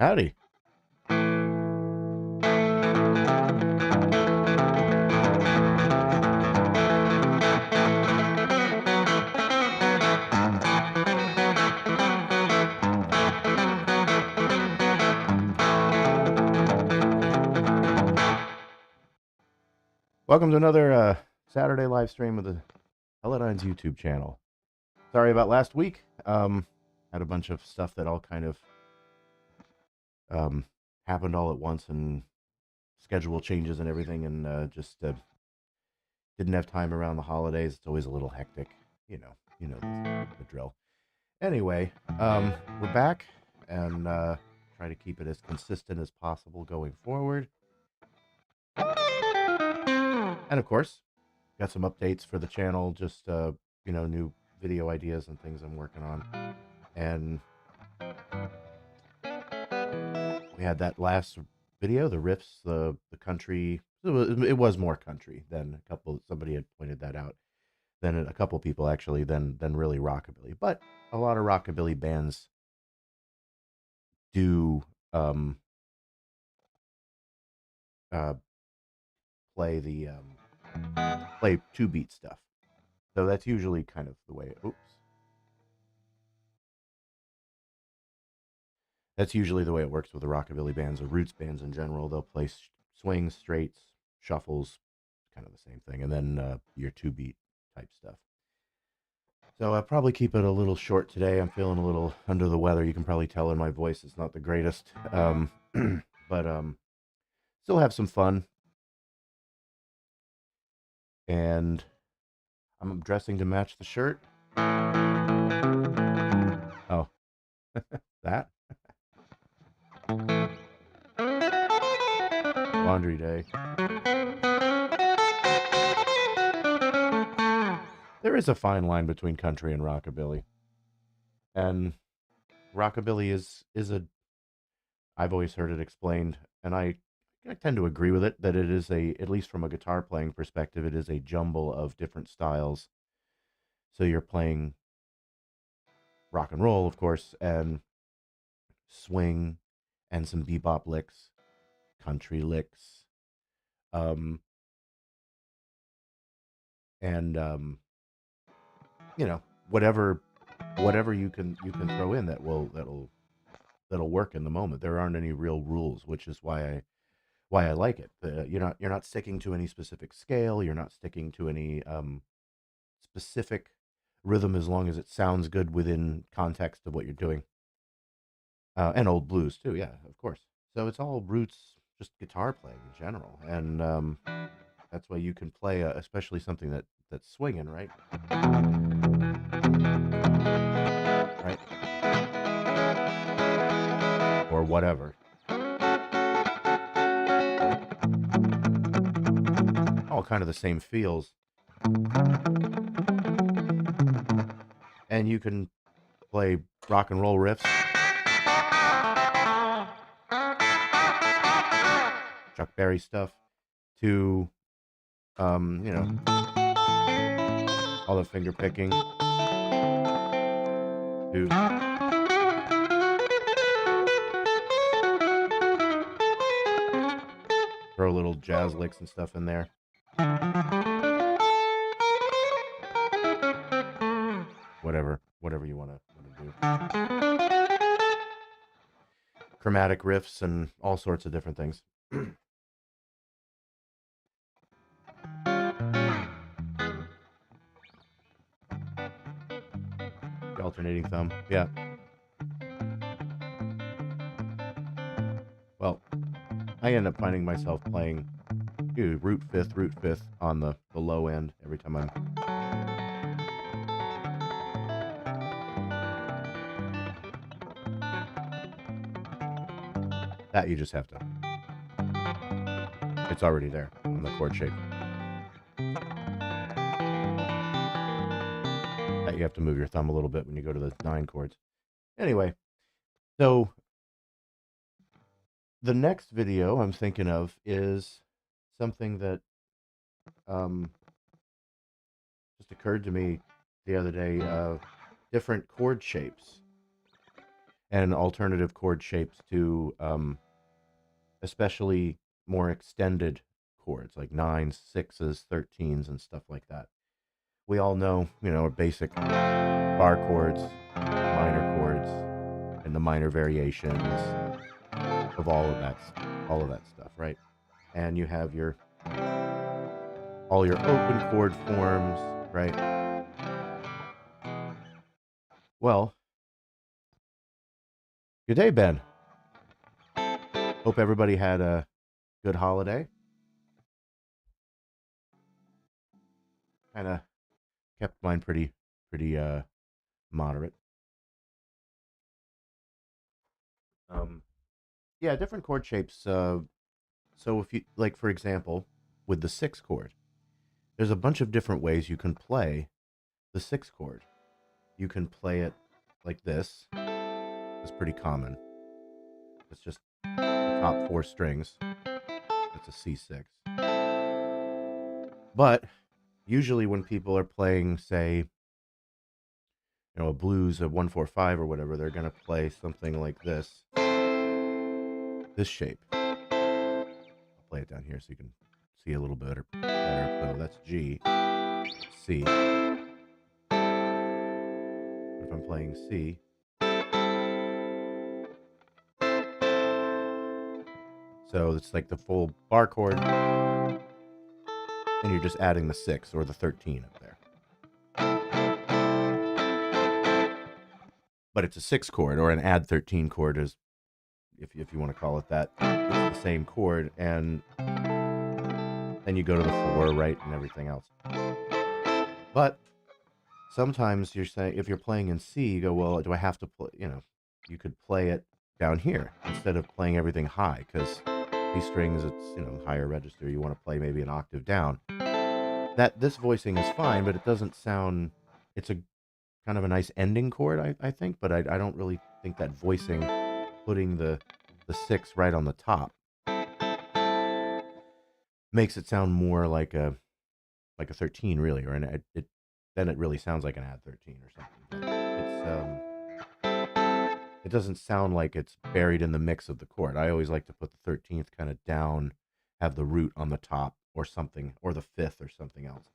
Howdy. Welcome to another Saturday live stream of the TeleDynes YouTube channel. Sorry about last week. Had a bunch of stuff that all kind of happened all at once, and schedule changes and everything, and just didn't have time around the holidays. It's always a little hectic, you know the drill. Anyway, we're back and try to keep it as consistent as possible going forward. And of course, got some updates for the channel, just new video ideas and things I'm working on. And we had that last video, the riffs, the country. It was more country than somebody had pointed that out. Then a couple people actually, than really rockabilly. But a lot of rockabilly bands do play 2-beat stuff. So that's usually kind of the way. That's usually the way it works with the rockabilly bands or roots bands in general. They'll play swings, straights, shuffles, kind of the same thing, and then your 2-beat type stuff. So I'll probably keep it a little short today. I'm feeling a little under the weather. You can probably tell in my voice it's not the greatest, but still have some fun. And I'm dressing to match the shirt. Oh, that. Laundry day. There is a fine line between country and rockabilly. And rockabilly is I've always heard it explained, and I tend to agree with it, that it is at least from a guitar playing perspective, it is a jumble of different styles. So you're playing rock and roll, of course, and swing, and some bebop licks, country licks, and whatever you can throw in that'll work in the moment. There aren't any real rules, which is why I like it. You're not sticking to any specific scale. You're not sticking to any specific rhythm, as long as it sounds good within context of what you're doing. And old blues too, yeah, of course. So it's all roots, just guitar playing in general, and that's why you can play, especially something that's swinging, right? Right? Or whatever. All kind of the same feels. And you can play rock and roll riffs, Chuck Berry stuff, to all the finger picking, to throw little jazz licks and stuff in there. Whatever you want to do. Chromatic riffs and all sorts of different things. The alternating thumb, yeah. Well, I end up finding myself playing root fifth on the low end every time I'm. That you just have to. It's already there on the chord shape. That you have to move your thumb a little bit when you go to the 9 chords. Anyway, so the next video I'm thinking of is something that just occurred to me the other day. Different chord shapes. and alternative chord shapes to especially more extended chords like 9s, 6s, 13s, and stuff like that. We all know, basic bar chords, minor chords, and the minor variations of all of that stuff, right? And you have all your open chord forms, right? Well, good day, Ben. Hope everybody had a good holiday. Kind of kept mine pretty moderate. Yeah, different chord shapes. So if you like, for example, with the 6 chord, there's a bunch of different ways you can play the 6 chord. You can play it like this. It's pretty common. It's just the top 4 strings. It's a C6. But usually when people are playing, say, a blues, a 1-4-5 or whatever, they're going to play something like this. This shape. I'll play it down here so you can see a little better. So that's G, C. If I'm playing C, so it's like the full bar chord, and you're just adding the 6 or the 13 up there. But it's a 6 chord, or an add 13 chord, is if you want to call it that. It's the same chord, and then you go to the 4, right, and everything else. But sometimes you're saying, if you're playing in C, you go, well, do I have to play, you could play it down here instead of playing everything high, because these strings, it's, higher register. You want to play maybe an octave down. This voicing is fine, but it doesn't sound, it's a kind of a nice ending chord, I think, but I don't really think that voicing, putting the 6 right on the top, makes it sound more like a 13, really, or then it really sounds like an add 13 or something. It doesn't sound like it's buried in the mix of the chord. I always like to put the 13th kind of down, have the root on the top or something, or the 5th or something else.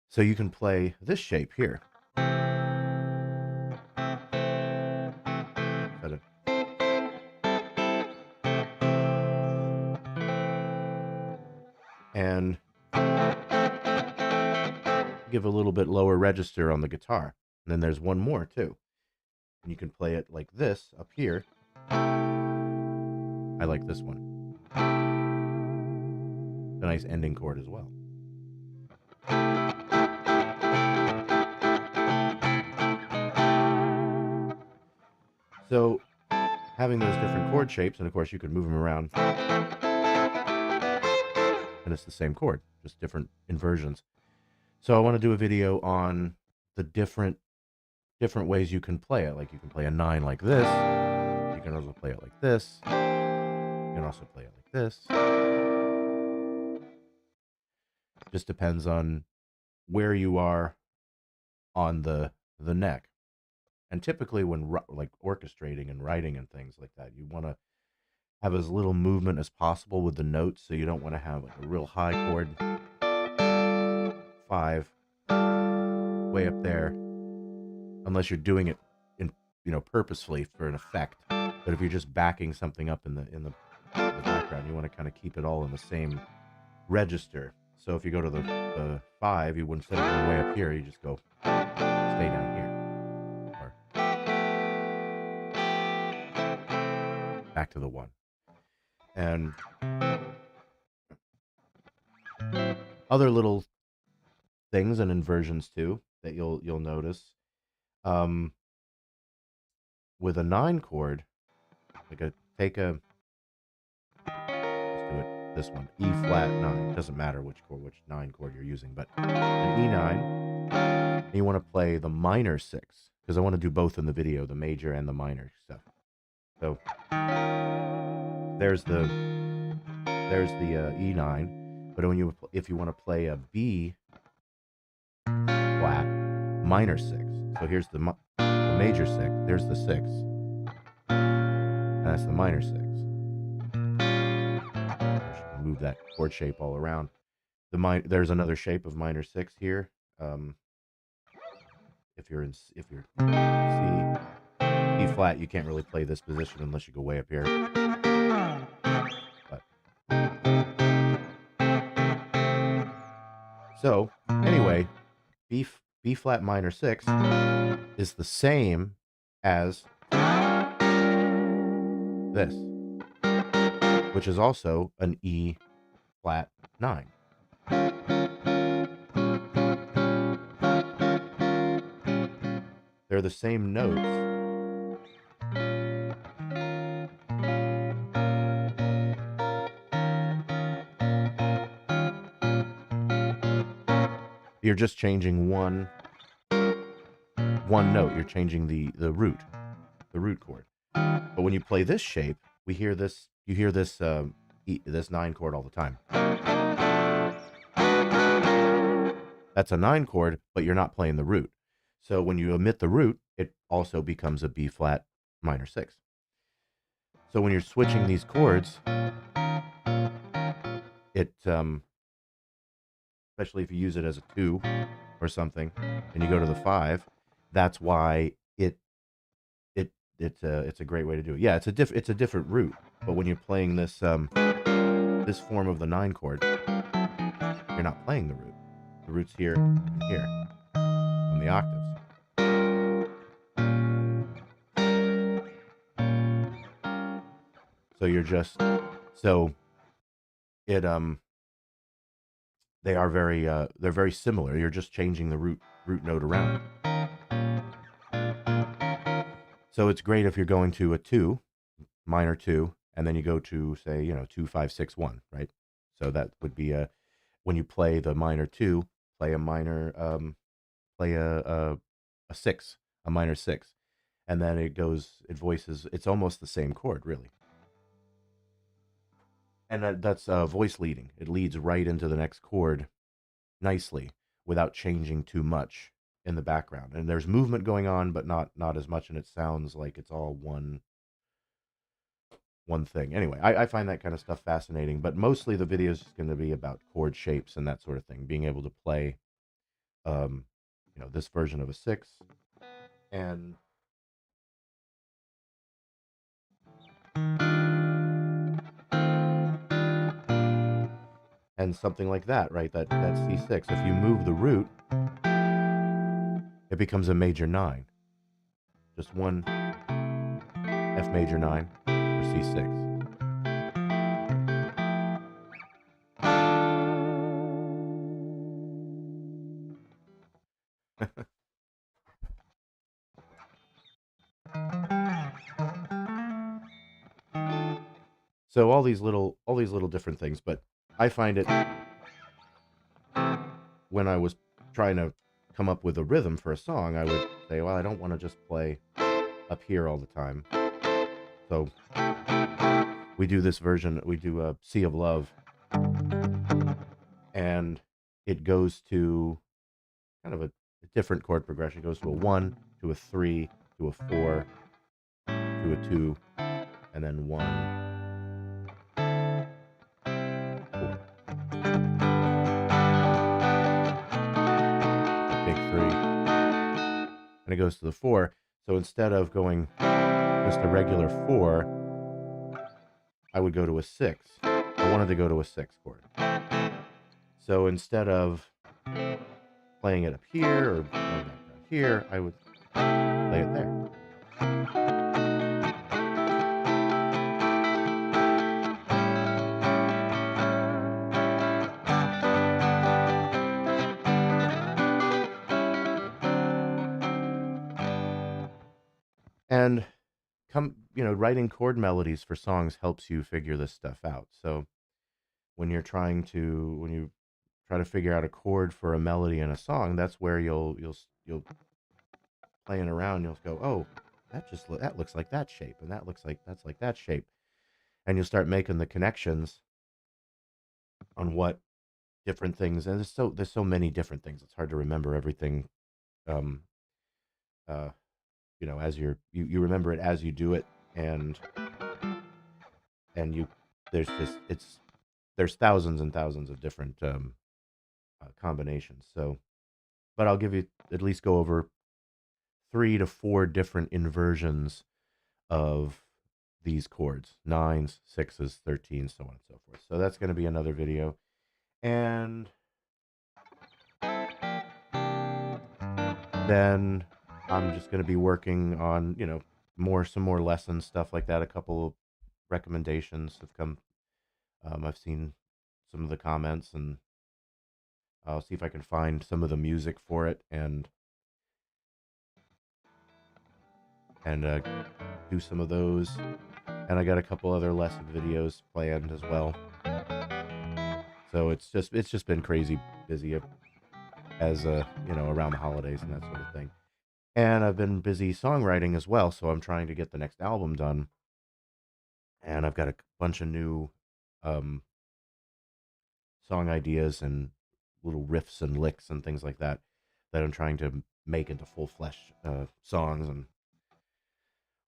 So you can play this shape here. And give a little bit lower register on the guitar. And then there's one more too. And you can play it like this up here. I like this one. A nice ending chord as well. So having those different chord shapes, and of course you could move them around, and it's the same chord, just different inversions. So I want to do a video on the different ways you can play it. Like you can play a 9 like this. You can also play it like this. You can also play it like this. Just depends on where you are on the neck. And typically when like orchestrating and writing and things like that, you want to have as little movement as possible with the notes. So you don't want to have like a real high chord, 5, way up there, unless you're doing it in, purposefully for an effect. But if you're just backing something up in the background, you want to kind of keep it all in the same register. So if you go to the 5, you wouldn't, instead of going way up here, you just go stay down here, or back to the 1. And other little things and inversions too that you'll notice. With a 9 chord, like let's do it this one, E flat 9. Doesn't matter which 9 chord you're using, but an E9, and you want to play the minor 6, because I want to do both in the video, the major and the minor stuff. So there's the E9, but if you want to play a B flat minor 6, so here's the major 6, there's the 6, and that's the minor 6. Move that chord shape all around. There's another shape of minor 6 here. If you're C flat, you can't really play this position unless you go way up here. But so anyway, B flat minor 6 is the same as this, which is also an E flat 9. They're the same notes. You're just changing one note. You're changing the root chord. But when you play this shape, we hear this. You hear this this 9 chord all the time. That's a 9 chord, but you're not playing the root. So when you omit the root, it also becomes a B flat minor 6. So when you're switching these chords, it especially if you use it as a 2 or something, and you go to the 5, that's why it's a great way to do it. Yeah, it's a different root, but when you're playing this this form of the 9 chord, you're not playing the root. The root's here and here on the octaves. So you're just they are they're very similar. You're just changing the root note around. So it's great if you're going to a 2, minor 2, and then you go to, say, 2, 5, 6, 1, right? So that would be when you play the minor 2, play a minor play a 6, a minor 6, and then it voices. It's almost the same chord, really. And that's voice leading. It leads right into the next chord nicely without changing too much in the background. And there's movement going on, but not as much, and it sounds like it's all one thing. Anyway, I find that kind of stuff fascinating, but mostly the video is going to be about chord shapes and that sort of thing, being able to play this version of a 6 and something like that, right? That C6. If you move the root, it becomes a major 9. Just one F major 9 or C6. So all these little different things, but I find it when I was trying to come up with a rhythm for a song, I would say, well, I don't want to just play up here all the time. So we do this version, we do a Sea of Love, and it goes to kind of a different chord progression. It goes to a 1, to a 3, to a 4, to a 2, and then 1, 4. Big 3. And it goes to the 4. So instead of going just a regular 4, I would go to a 6. I wanted to go to a 6 chord. So instead of playing it up here or down here, I would play it there. And writing chord melodies for songs helps you figure this stuff out. So when you try to figure out a chord for a melody in a song, that's where you'll playing around. You'll go, oh, that looks like that shape, and that's like that shape, and you'll start making the connections on what different things. And there's so many different things. It's hard to remember everything. As you remember it as you do it, and you there's just there's thousands and thousands of different combinations. So, but I'll give you at least go over 3 to 4 different inversions of these chords: nines, sixes, 13s, so on and so forth. So that's going to be another video. And then I'm just going to be working on, some more lessons, stuff like that. A couple of recommendations have come. I've seen some of the comments, and I'll see if I can find some of the music for it and do some of those. And I got a couple other lesson videos planned as well. So it's just been crazy busy as around the holidays and that sort of thing. And I've been busy songwriting as well, so I'm trying to get the next album done. And I've got a bunch of new um, song ideas and little riffs and licks and things like that that I'm trying to make into full flesh songs, and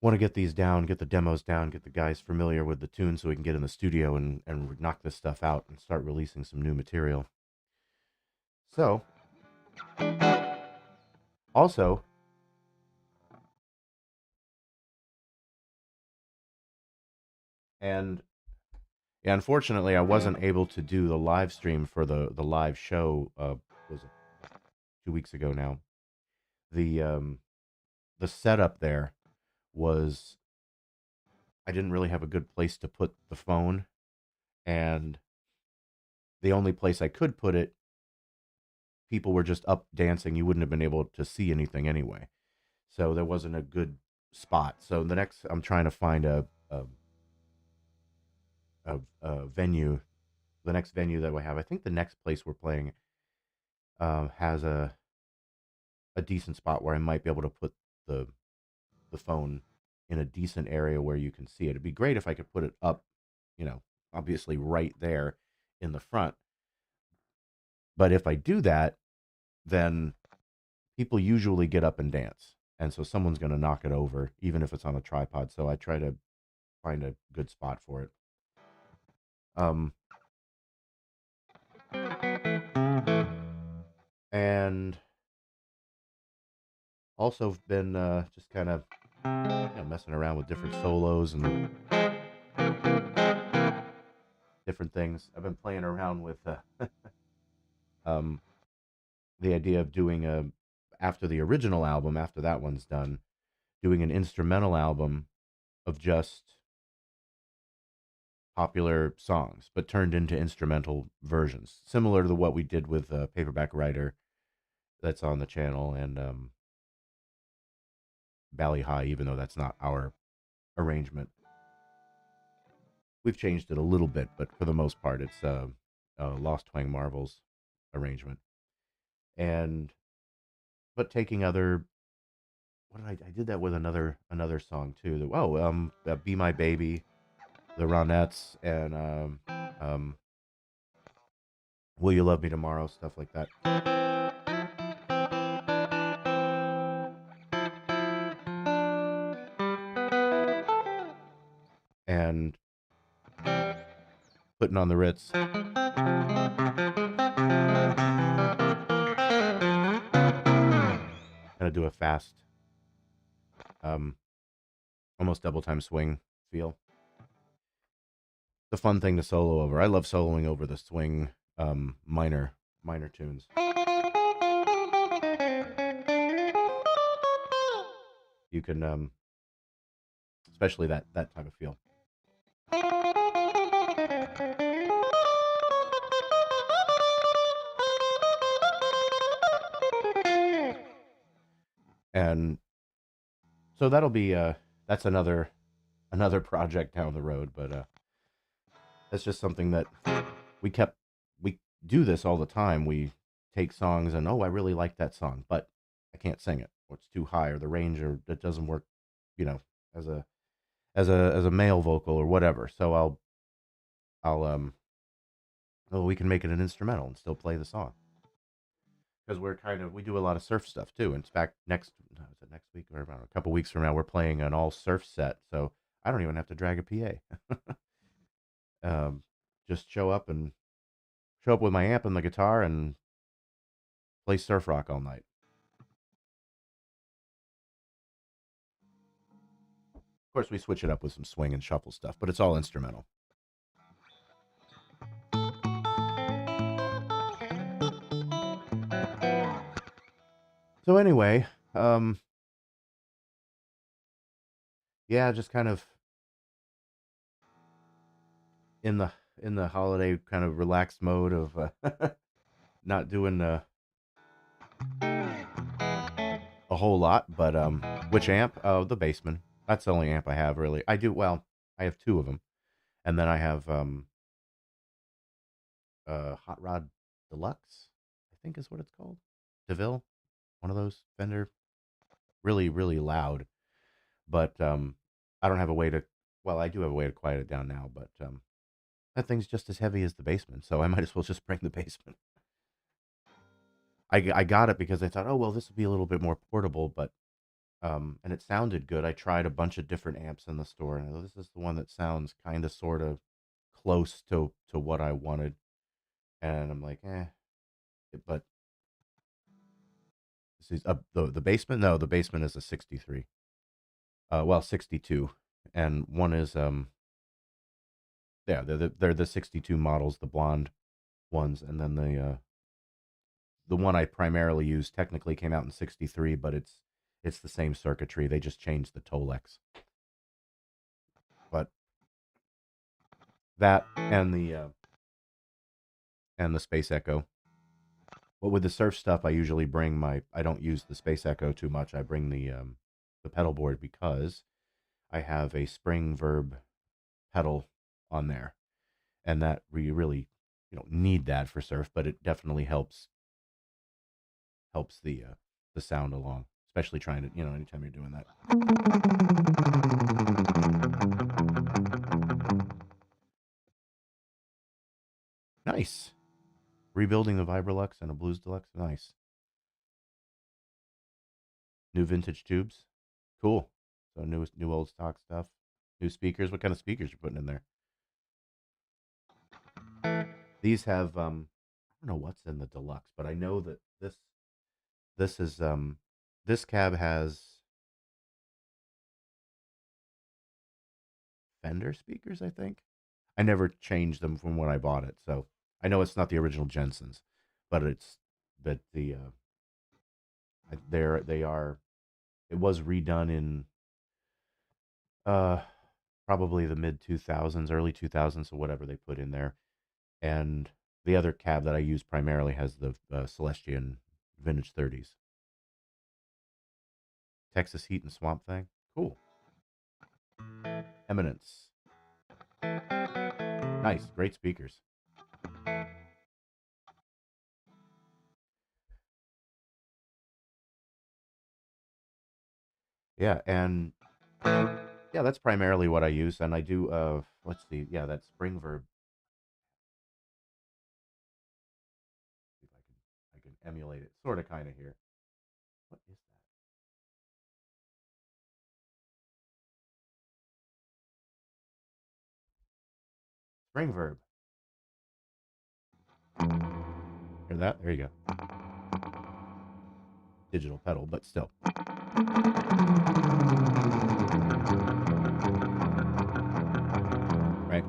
want to get these down, get the demos down, get the guys familiar with the tune so we can get in the studio and knock this stuff out and start releasing some new material. So, also, and yeah, unfortunately, I wasn't able to do the live stream for the live show. Was it 2 weeks ago now? The setup there was, I didn't really have a good place to put the phone, and the only place I could put it, people were just up dancing. You wouldn't have been able to see anything anyway, so there wasn't a good spot. So the next, I'm trying to find a venue. The next venue that we have, I think the next place we're playing has a decent spot where I might be able to put the phone in a decent area where you can see it. It'd be great if I could put it up, obviously right there in the front. But if I do that, then people usually get up and dance. And so someone's going to knock it over, even if it's on a tripod. So I try to find a good spot for it. Um, and also been just kind of messing around with different solos and different things. I've been playing around with um, the idea of doing after the original album, after that one's done, doing an instrumental album of just popular songs, but turned into instrumental versions, similar to what we did with Paperback Writer, that's on the channel, and Bally High, even though that's not our arrangement. We've changed it a little bit, but for the most part, it's Lost Twang Marvels arrangement. And but taking other, I did that with another song too. Be My Baby, the Ronettes, and Will You Love Me Tomorrow, stuff like that. And Putting on the Ritz. Gonna do a fast, almost double time swing feel. The fun thing to solo over. I love soloing over the swing minor tunes. You can especially that type of feel. And so that'll be that's another project down the road, but that's just something that we do this all the time. We take songs and, I really like that song, but I can't sing it, or it's too high, or the range, or it doesn't work, as a male vocal or whatever. So we can make it an instrumental and still play the song, because we do a lot of surf stuff too. In fact, next week, or about a couple weeks from now, we're playing an all surf set. So I don't even have to drag a PA. Just show up with my amp and the guitar and play surf rock all night. Of course, we switch it up with some swing and shuffle stuff, but it's all instrumental. So anyway, yeah, just kind of in the holiday kind of relaxed mode of not doing a whole lot. But which amp? Oh, the Bassman. That's the only amp I have really. I do well. I have two of them, and then I have Hot Rod Deluxe, I think is what it's called. DeVille, one of those Fender, really really loud. But I don't have a way to. Well, I do have a way to quiet it down now, but that thing's just as heavy as the Bassman, so I might as well just bring the Bassman. I got it because I thought, oh well, this would be a little bit more portable, but and it sounded good. I tried a bunch of different amps in the store, and I go, this is the one that sounds kind of sort of close to what I wanted. And I'm like, but this is the Bassman. No, the Bassman is a 63. Well, 62, and one is yeah, they're the 62 models, the blonde ones, and then the one I primarily use technically came out in 63, but it's the same circuitry. They just changed the Tolex. But that and the Space Echo. But with the surf stuff, I usually bring my. I don't use the Space Echo too much. I bring the pedal board because I have a spring verb pedal on there, and that we really you don't need that for surf, but it definitely helps the sound along, especially trying to anytime you're doing that. Nice. Rebuilding the Vibrolux and a Blues Deluxe. Nice. New vintage tubes. Cool. So new old stock stuff. New speakers. What kind of speakers you're putting in there? These have I don't know what's in the deluxe, but I know that this is this cab has Fender speakers, I think. I never changed them from when I bought it, so I know it's not the original Jensen's, but it's but the they are it was redone in uh probably the mid 2000s, early 2000s, so whatever they put in there. And the other cab that I use primarily has the Celestian Vintage 30s. Texas Heat and Swamp Thing. Cool. Eminence. Nice. Great speakers. Yeah, and yeah, that's primarily what I use. And I do let's see, yeah, that spring verb. See if I can emulate it sort of kinda here. What is that? Spring verb. Hear that? There you go. Digital pedal, but still. Right?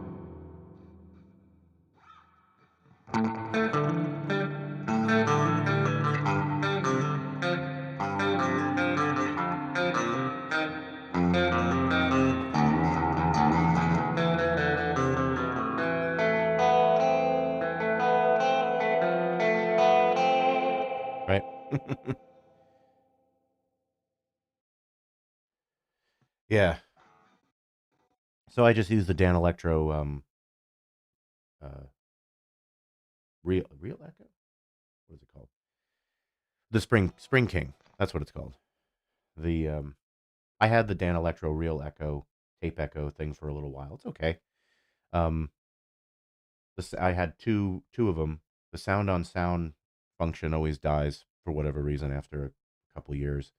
Right? Yeah. So I just use the Dan Electro uh real echo? What is it called? The Spring King. That's what it's called. The I had the Dan Electro Real Echo tape echo thing for a little while. It's okay. Um, I had two of them. The sound on sound function always dies for whatever reason after a couple years.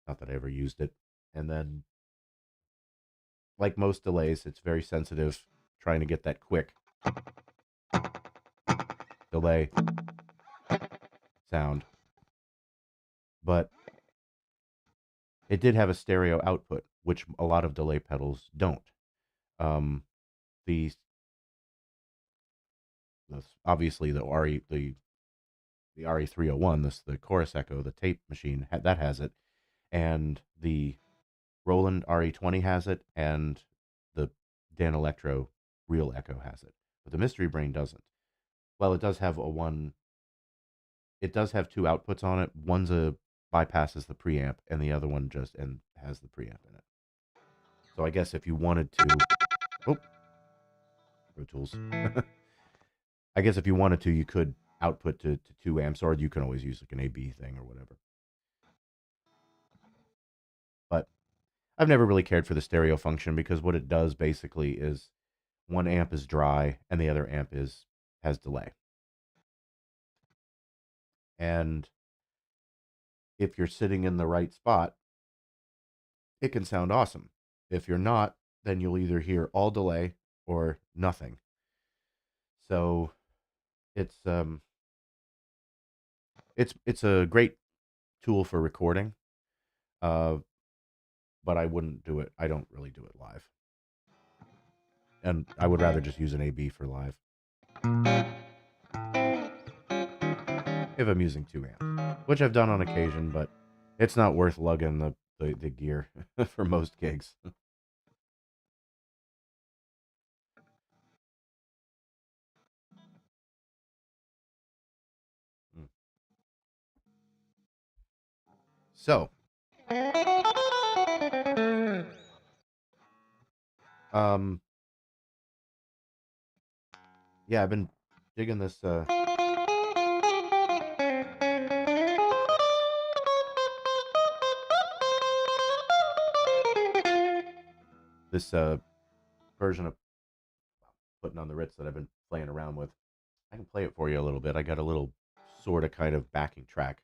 Not that I ever used it. And then like most delays, it's very sensitive, trying to get that quick delay sound. But it did have a stereo output, which a lot of delay pedals don't. Um, the obviously the RE301, the chorus echo, the tape machine that has it, and the Roland RE20 has it, and the Dan Electro Real Echo has it, but the Mystery Brain doesn't. Well, it does have it does have two outputs on it. One's a bypasses the preamp, and the other one just has the preamp in it. So I guess if you wanted to, oh, Pro Tools. I guess if you wanted to, you could output to 2 amps, or you can always use like an AB thing or whatever. But I've never really cared for the stereo function, because what it does basically is 1 amp is dry and the other amp has delay. And if you're sitting in the right spot, it can sound awesome. If you're not, then you'll either hear all delay or nothing. So it's it's a great tool for recording, but I wouldn't do it. I don't really do it live, and I would rather just use an AB for live if I'm using 2 amps, which I've done on occasion, but it's not worth lugging the gear for most gigs. So, yeah, I've been digging this this version of Putting on the Ritz that I've been playing around with. I can play it for you a little bit. I got a little sort of kind of backing track.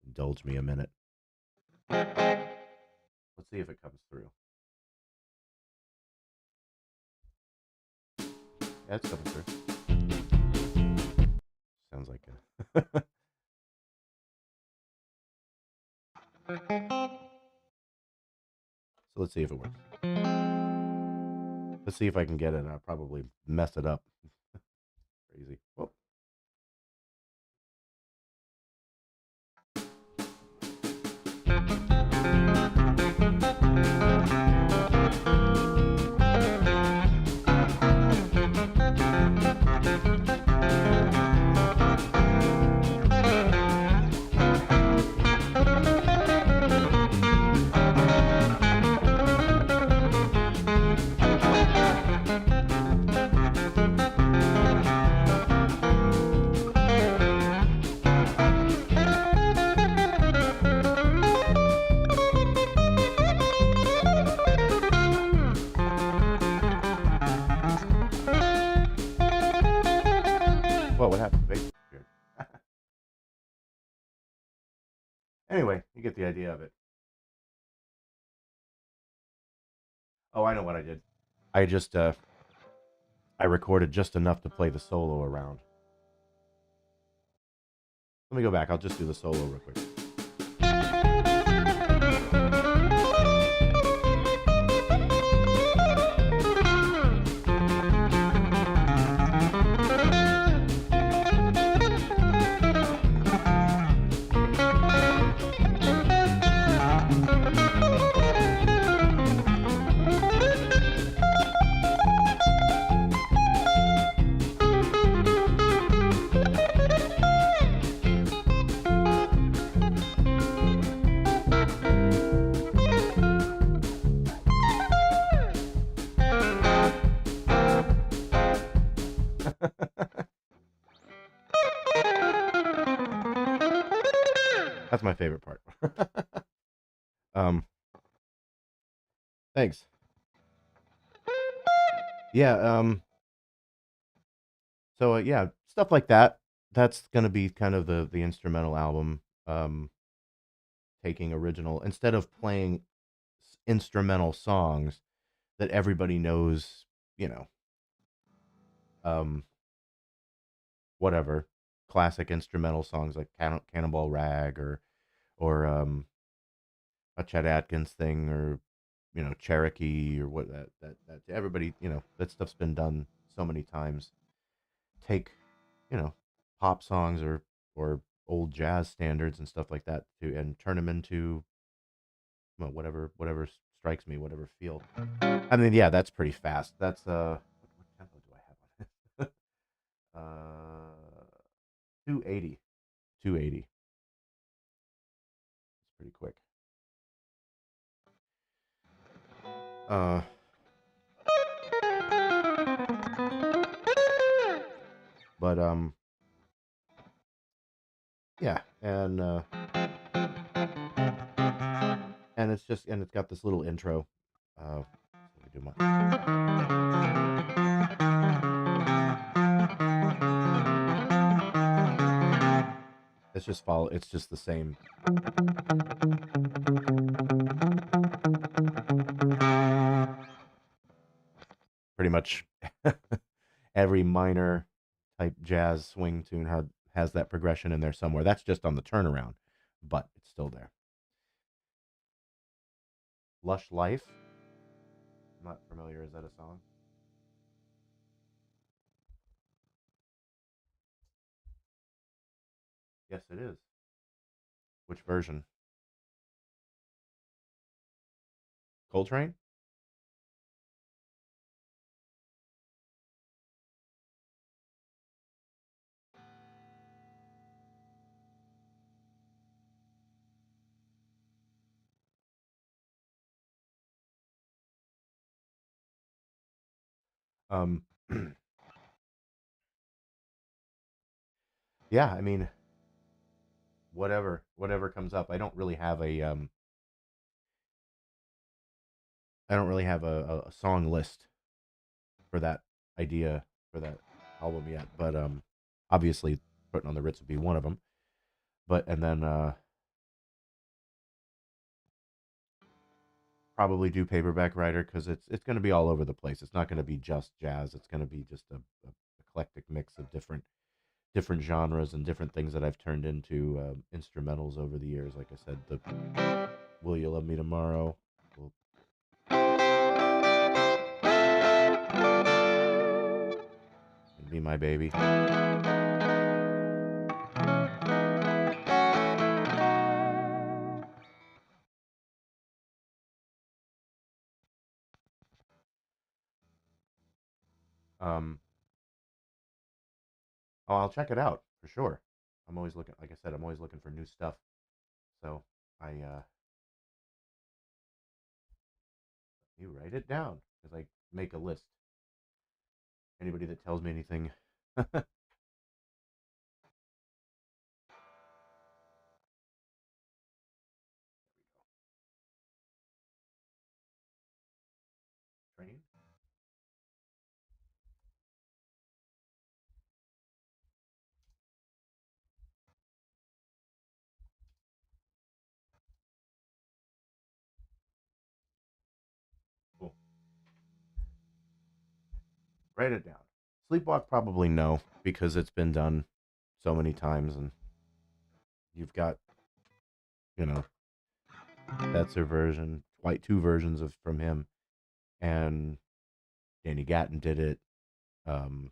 Indulge me a minute. Let's see if it comes through. Yeah, it's coming through. Sounds like a So let's see if it works. Let's see if I can get it, and I'll probably mess it up. Crazy. Whoop. Well, what happened? Bass disappeared. Anyway, you get the idea of it. Oh, I know what I did. I just I recorded just enough to play the solo around. Let me go back. I'll just do the solo real quick. That's my favorite part. Thanks. Yeah, so yeah, stuff like that. That's gonna be kind of the instrumental album. Taking original, instead of playing instrumental songs that everybody knows, you know, um, whatever classic instrumental songs like Cannonball Rag or a Chet Atkins thing or Cherokee or what that everybody that stuff's been done so many times. Take pop songs or old jazz standards and stuff like that to and turn them into whatever strikes me, whatever feel. I mean, yeah, that's pretty fast. That's what tempo do I have on it? 280. 280. It's pretty quick. Uh, but yeah, and it's got this little intro. Let me do It's just the same. Pretty much every minor type jazz swing tune has that progression in there somewhere. That's just on the turnaround, but it's still there. Lush Life. I'm not familiar. Is that a song? Yes, it is. Which version? Coltrane? Um, yeah, I mean, whatever comes up. I don't really have a song list for that idea for that album yet, but obviously putting on the Ritz would be one of them. But and then probably do Paperback Writer because it's going to be all over the place. It's not going to be just jazz. It's going to be just a eclectic mix of different genres and different things that I've turned into instrumentals over the years. Like I said, the Will You Love Me Tomorrow? Will Be My Baby. Um, oh, I'll check it out for sure. I'm always looking, like I said, I'm always looking for new stuff. So I you write it down because I make a list. Anybody that tells me anything, train. Cool. Write it down. Sleepwalk probably no because it's been done so many times, and you've got you know that's their version, quite two versions of from him, and Danny Gatton did it. Um,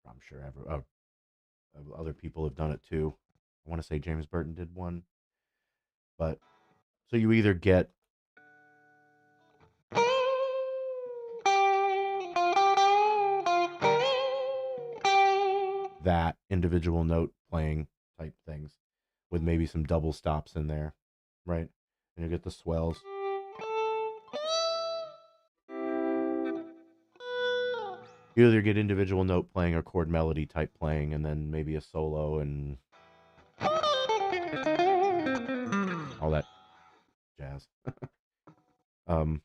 I'm sure other people have done it too. I want to say James Burton did one, but so you either get that individual note playing type things with maybe some double stops in there, right? And you get the swells. You either get individual note playing or chord melody type playing, and then maybe a solo and all that jazz. um,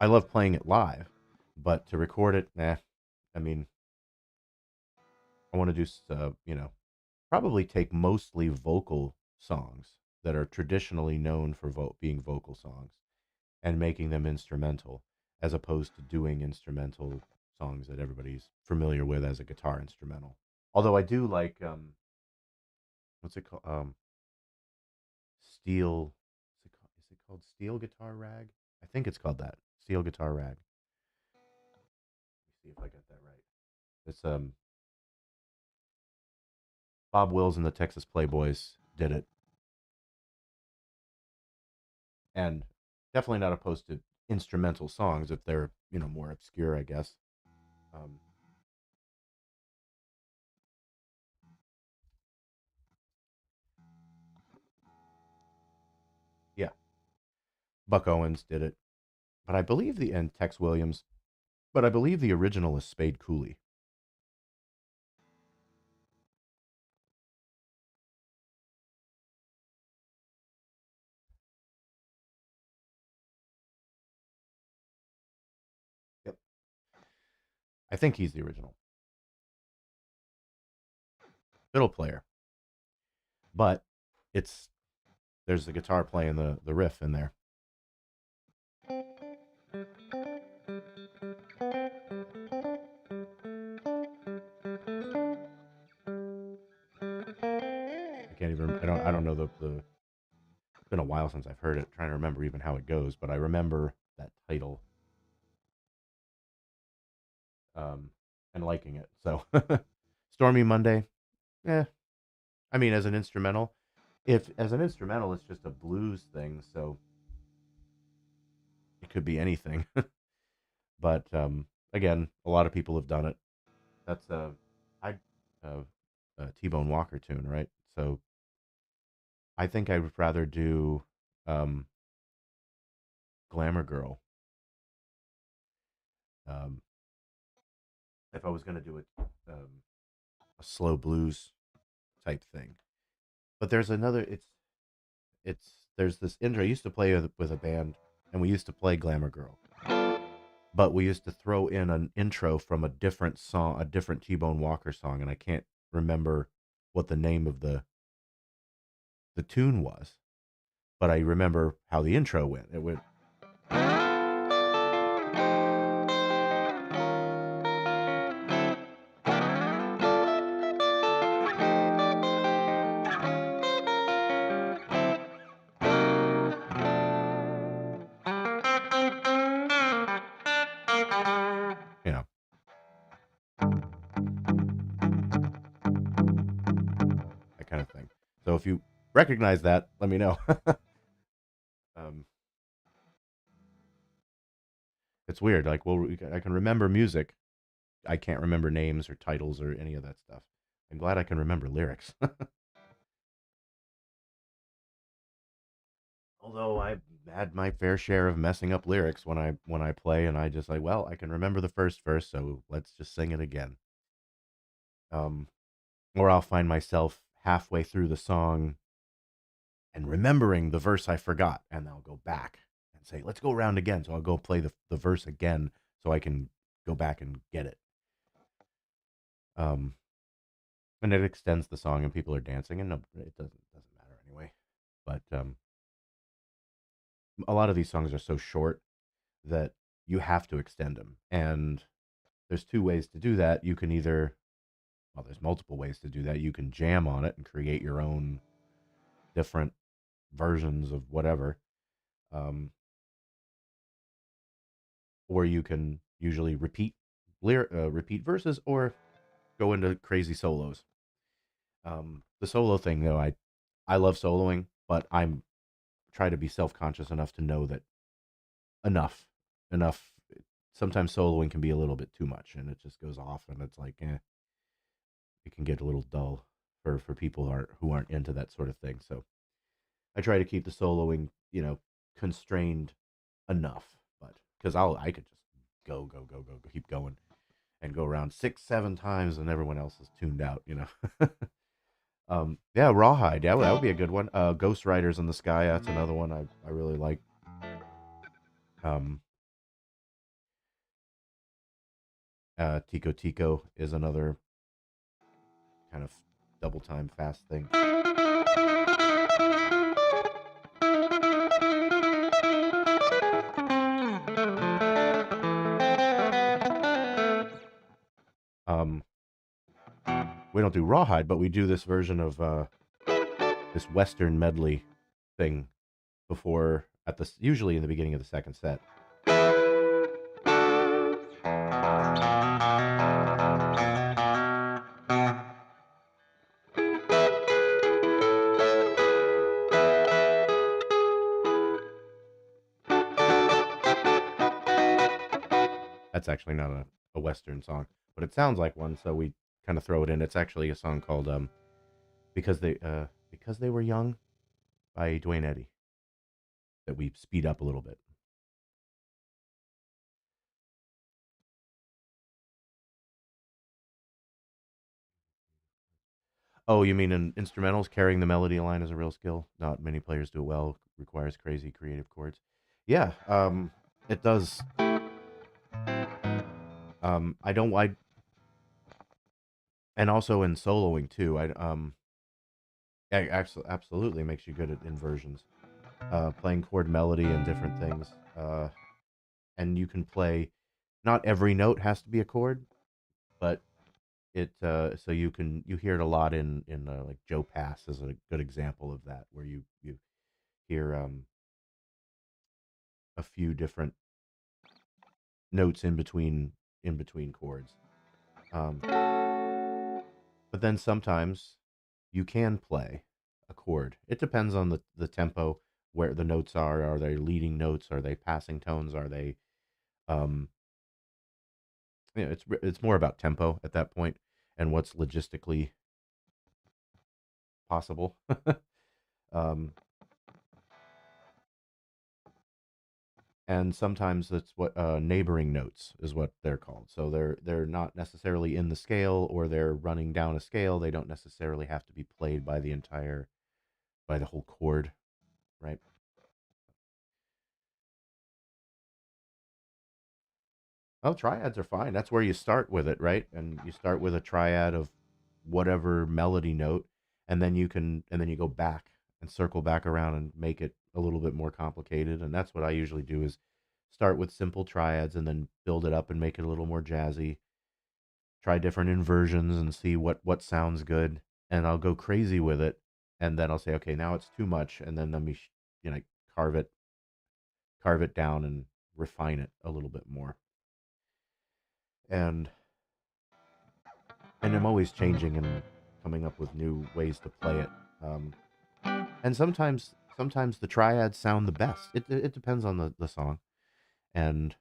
I love playing it live, but to record it, nah. I mean, I want to do, probably take mostly vocal songs that are traditionally known for being vocal songs and making them instrumental, as opposed to doing instrumental songs that everybody's familiar with as a guitar instrumental. Although I do like what's it called? Steel. Is it called Steel Guitar Rag? I think it's called that. Steel Guitar Rag. Let me see if I got that right. It's Bob Wills and the Texas Playboys did it, and definitely not opposed to instrumental songs if they're more obscure, I guess. Um, yeah, Buck Owens did it, but I believe and Tex Williams, but I believe the original is Spade Cooley. Yep, I think he's the original fiddle player, but it's there's the guitar playing the riff in there. I can't even. I don't know the. It's been a while since I've heard it. Trying to remember even how it goes, but I remember that title, um, and liking it. So, Stormy Monday. Eh. I mean, as an instrumental, if as an instrumental, it's just a blues thing, so it could be anything. But again, a lot of people have done it. That's I uh, a T-Bone Walker tune, right? So I think I would rather do um, Glamour Girl um, if I was going to do a slow blues type thing. But there's another. It's there's this intro. I used to play with a band, and we used to play Glamour Girl, but we used to throw in an intro from a different song, a different T-Bone Walker song, and I can't remember what the name of the tune was, but I remember how the intro went. It went, you know, that kind of thing. So if you recognize that, let me know. um, it's weird. Like, well, I can remember music. I can't remember names or titles or any of that stuff. I'm glad I can remember lyrics. Although I've had my fair share of messing up lyrics when I play, and I just like, well, I can remember the first verse, so let's just sing it again. Um, or I'll find myself halfway through the song and remembering the verse I forgot, and I'll go back and say, let's go around again. So I'll go play the verse again so I can go back and get it. Um, and it extends the song, and people are dancing, and no, it doesn't matter anyway. But a lot of these songs are so short that you have to extend them, and there's two ways to do that. You can either, well, there's multiple ways to do that. You can jam on it and create your own different versions of whatever, um, or you can usually repeat verses or go into crazy solos. The solo thing, though, I love soloing, but I'm try to be self conscious enough to know that enough, enough. Sometimes soloing can be a little bit too much, and it just goes off, and it's like, it can get a little dull for people who aren't into that sort of thing. So I try to keep the soloing, constrained enough, but because I could just go, keep going and go around 6, 7 times, and everyone else is tuned out. Yeah, Rawhide. Yeah, that would be a good one. Ghost Riders in the Sky. That's another one I really like. Um, Tico Tico is another kind of double time fast thing. we don't do Rawhide, but we do this version of this Western medley thing before usually in the beginning of the second set. That's actually not a Western song, but it sounds like one, so we kind of throw it in. It's actually a song called Because They Were Young by Dwayne Eddy that we speed up a little bit. Oh, you mean in instrumentals, carrying the melody line is a real skill. Not many players do it well. Requires crazy creative chords. Yeah, it does. I don't. And also in soloing too. Absolutely makes you good at inversions, playing chord melody and different things. And you can play. Not every note has to be a chord, but so you hear it a lot in like Joe Pass is a good example of that, where you hear a few different notes in between chords. But then sometimes you can play a chord. It depends on the tempo, where the notes are. Are they leading notes? Are they passing tones? Are they um it's more about tempo at that point and what's logistically possible. um and sometimes it's what neighboring notes is what they're called. So they're not necessarily in the scale, or they're running down a scale. They don't necessarily have to be played by the whole chord, right? Oh, triads are fine. That's where you start with it, right? And you start with a triad of whatever melody note, and then you go back and circle back around and make it a little bit more complicated. And that's what I usually do, is start with simple triads and then build it up and make it a little more jazzy. Try different inversions and see what sounds good, and I'll go crazy with it, and then I'll say, okay, now it's too much, and then let me you know carve it carve it down and refine it a little bit more. And I'm always changing and coming up with new ways to play it. Um, and sometimes the triads sound the best. It depends on the song and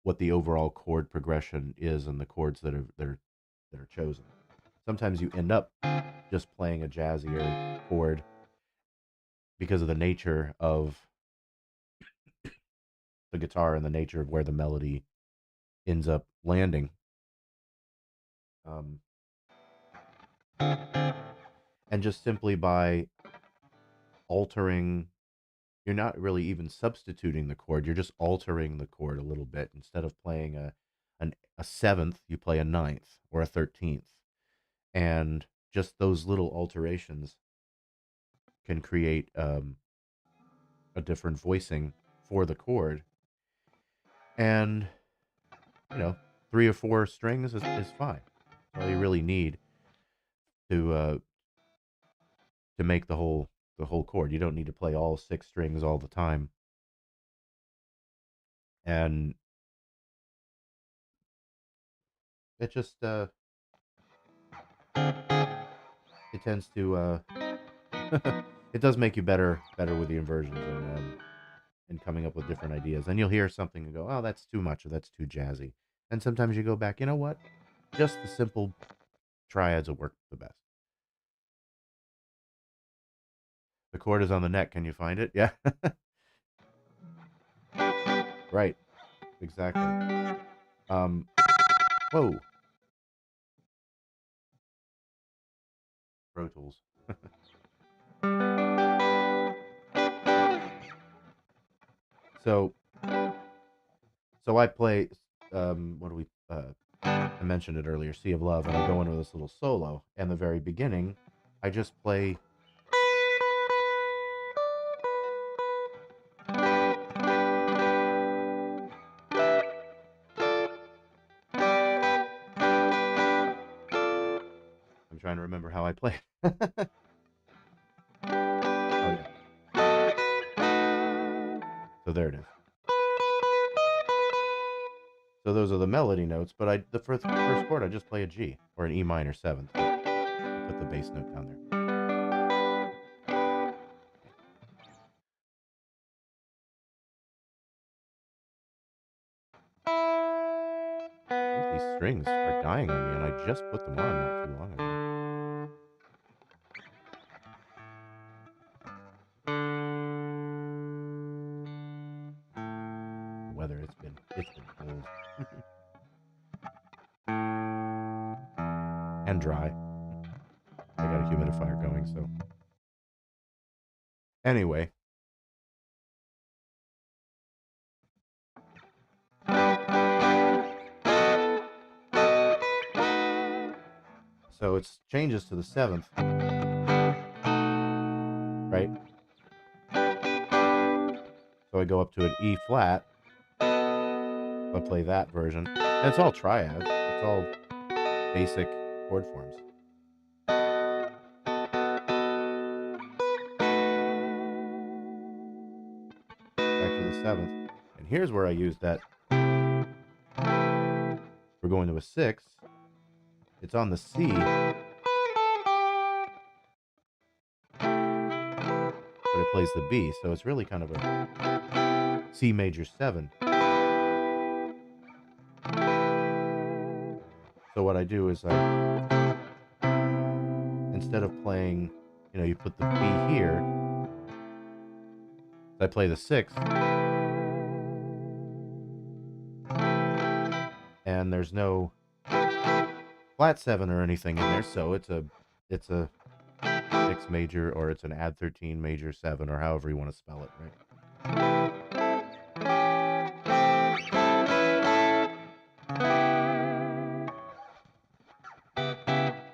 what the overall chord progression is and the chords that are chosen. Sometimes you end up just playing a jazzier chord because of the nature of the guitar and the nature of where the melody ends up landing. Um, and just simply by altering, you're not really even substituting the chord. You're just altering the chord a little bit. Instead of playing a seventh, you play a ninth or a 13th, and just those little alterations can create a different voicing for the chord. And you know, 3 or 4 strings is fine. All you really need to uh, to make the whole chord. You don't need to play all 6 strings all the time. And it just it tends to it does make you better with the inversions and coming up with different ideas. And you'll hear something and go, oh, that's too much, or that's too jazzy. And sometimes you go back, you know what? Just the simple triads will work the best. The chord is on the neck. Can you find it? Yeah. Right. Exactly. Um. Whoa. Pro Tools. So so I play. What do we? I mentioned it earlier. Sea of Love, and I go into this little solo. And the very beginning, I just play. I'm trying to remember how I play it. Oh, yeah. So there it is. So those are the melody notes, but the first chord, I just play a G, or an E minor 7th. I put the bass note down there. These strings are dying on me, and I just put them on not too long ago. The weather, it's been cold. And dry. I got a humidifier going, so. Anyway. So it changes to the 7th. Right? So I go up to an E flat. I play that version. And it's all triads. It's all basic chord forms. Back to the 7th. And here's where I use that. We're going to a 6. It's on the C. But it plays the B, so it's really kind of a C major 7. So what I do is instead of playing, you put the B here, I play the 6, and there's no flat 7 or anything in there, so it's a 6 major, or it's an add 13 major 7, or however you want to spell it, right?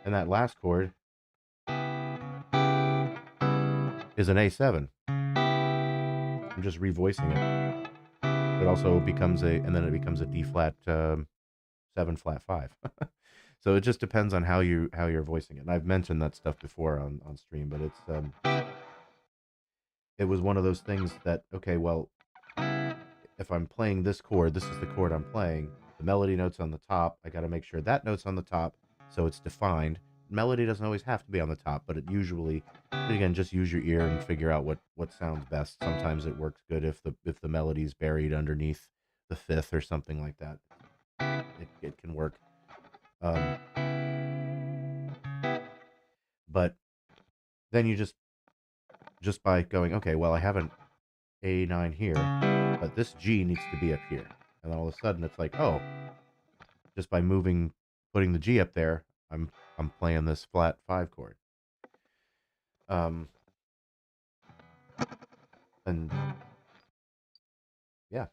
And that last chord is an A7. I'm just revoicing it. It also becomes and then it becomes a D flat 7 flat 5. So it just depends on how you're voicing it. And I've mentioned that stuff before on stream, but it was one of those things that, okay, well, if I'm playing this chord, this is the chord I'm playing. The melody note's on the top. I got to make sure that note's on the top so it's defined. Melody doesn't always have to be on the top, but it usually, again, just use your ear and figure out what sounds best. Sometimes it works good if the melody's buried underneath the 5th or something like that. It can work. But then you just by going, okay, well, I have an A9 here, but this G needs to be up here. And then all of a sudden it's like, oh, just by putting the G up there, I'm playing this flat 5 chord. And yeah,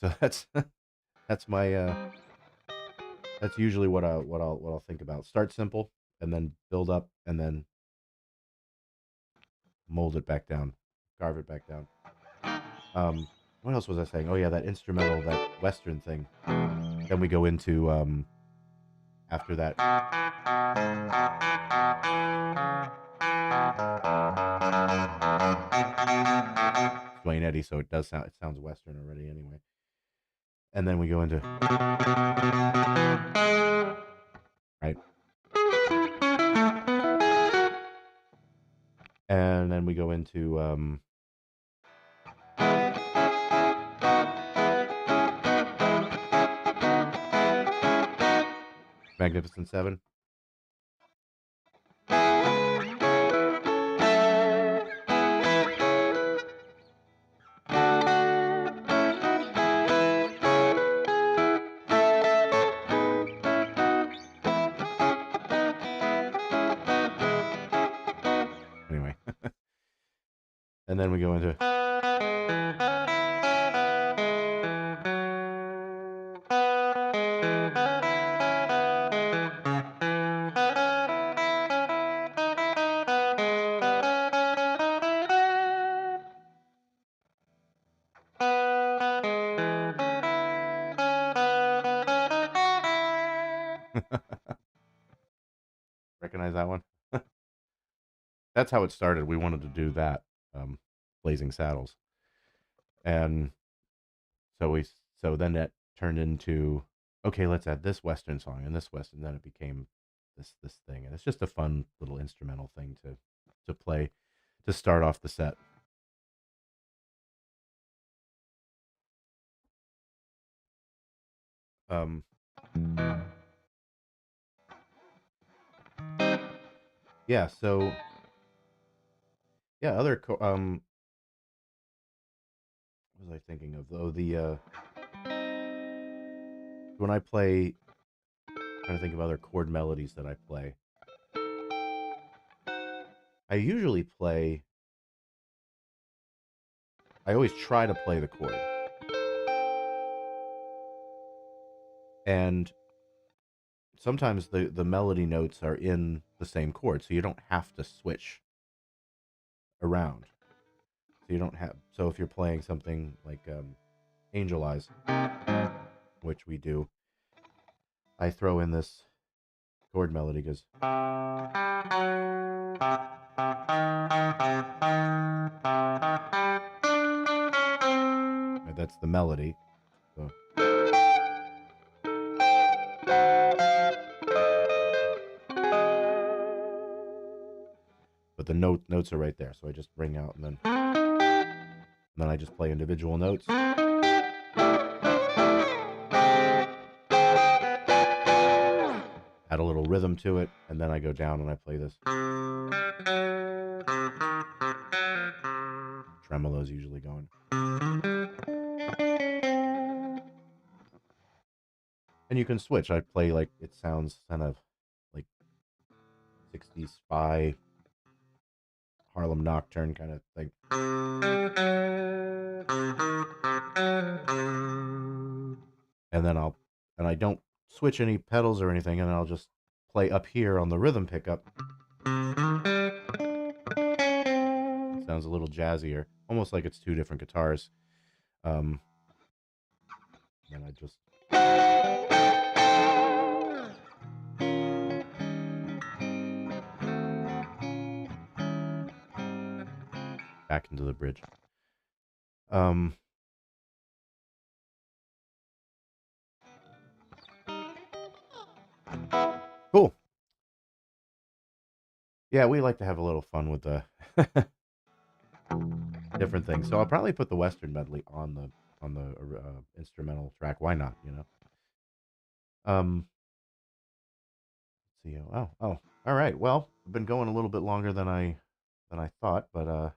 so that's my that's usually what I'll think about. Start simple and then build up and then mold it back down, carve it back down. What else was I saying? Oh yeah, that instrumental, that Western thing. Then we go into after that. Dwayne Eddy, so it sounds Western already anyway. And then we go into right. And then we go into Magnificent Seven. Anyway. And then we go into recognize recognize that one? That's how it started. We wanted to do that, Blazing Saddles, and so then that turned into, okay, let's add this Western song and this Western. Then it became this thing, and it's just a fun little instrumental thing to play to start off the set. Um, yeah. So yeah, what was I thinking of? Oh, the when I play, trying to think of other chord melodies that I play. I usually play. I always try to play the chord, and sometimes the melody notes are in the same chord, so you don't have to switch around. So you don't have. So if you're playing something like Angel Eyes, which we do, I throw in this chord melody because that's the melody. So, but the notes are right there. So I just bring out and then I just play individual notes. Add a little rhythm to it, and then I go down and I play this. Tremolo's usually going. And you can switch. I play like it sounds kind of like 60s spy, Harlem Nocturne kind of thing. And then I don't switch any pedals or anything, and I'll just play up here on the rhythm pickup. It sounds a little jazzier, almost like it's two different guitars. And I just back into the bridge. Cool. Yeah, we like to have a little fun with the different things. So I'll probably put the Western medley on the instrumental track. Why not? You know. Let's see. Oh. All right. Well, I've been going a little bit longer than I thought, but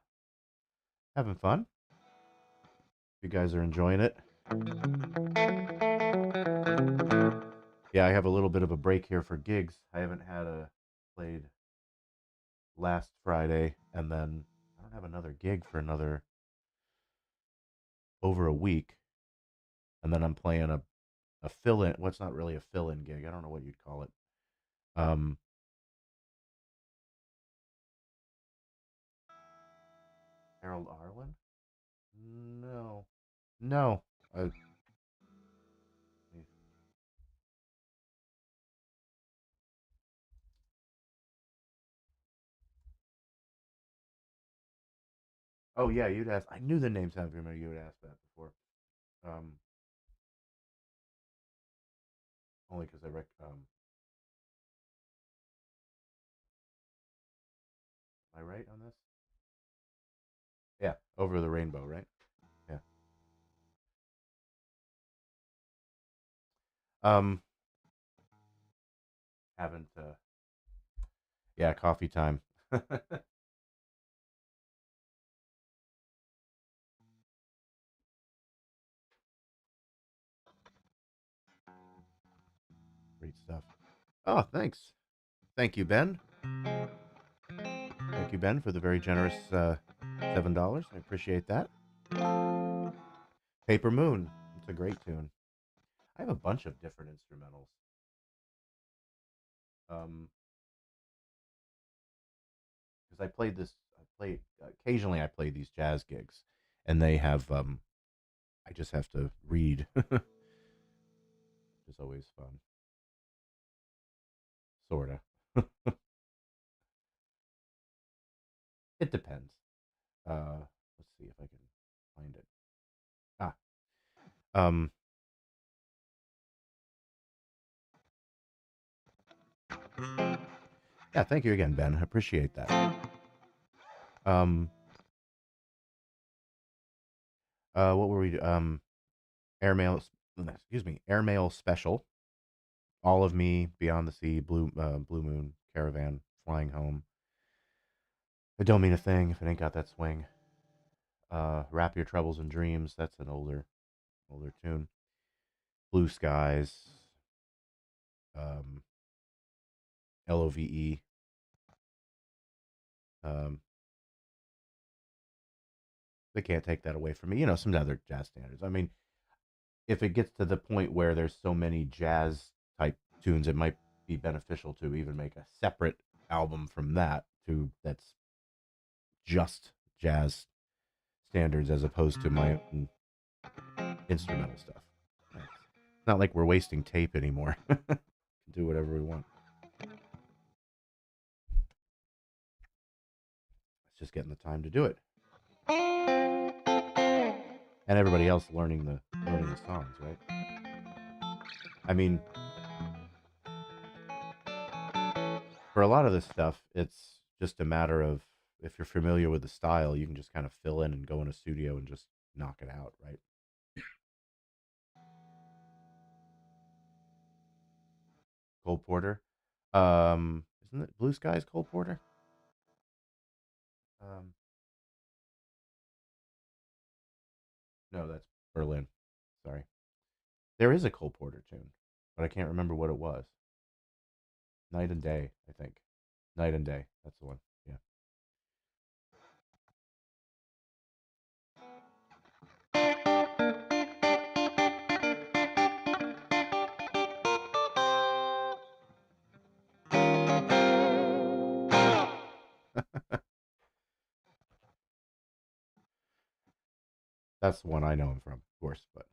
having fun. You guys are enjoying it. Yeah, I have a little bit of a break here for gigs. I haven't played last Friday, and then I don't have another gig for another over a week, and then I'm playing a fill in. What's not really a fill in gig. I don't know what you'd call it. Um, Harold Arlen? No, no. Oh yeah, you'd ask. I knew the name sounded familiar. You would ask that before. Um, only because am I right on this? Yeah, Over the Rainbow, right? Yeah. Um, haven't. Yeah, coffee time. Great stuff. Oh, thanks. Thank you, Ben. Thank you, Ben, for the very generous $7. I appreciate that. Paper Moon. It's a great tune. I have a bunch of different instrumentals. Because I played this. I play occasionally. I play these jazz gigs, and they have. I just have to read, which is always fun. Sorta. It depends. Let's see if I can find it. Ah, um, yeah. Thank you again, Ben. I appreciate that. Um, what were we? Airmail. Excuse me. Airmail special. All of Me, Beyond the Sea, Blue Moon, Caravan, Flying Home. I don't mean a thing if it ain't got that swing. Wrap Your Troubles in Dreams. That's an older tune. Blue Skies. Um, Love. Um, they can't take that away from me. Some other jazz standards. I mean, if it gets to the point where there's so many jazz type tunes, it might be beneficial to even make a separate album from that to that's just jazz standards as opposed to my own instrumental stuff. It's not like we're wasting tape anymore. Do whatever we want. It's just getting the time to do it, and everybody else learning the songs, right? I mean, for a lot of this stuff, it's just a matter of if you're familiar with the style, you can just kind of fill in and go in a studio and just knock it out, right? Cole Porter. Isn't it Blue Skies Cole Porter? Um, no, that's Berlin. Sorry. There is a Cole Porter tune, but I can't remember what it was. Night and Day, I think. Night and Day. That's the one. Yeah. That's the one I know him from, of course. But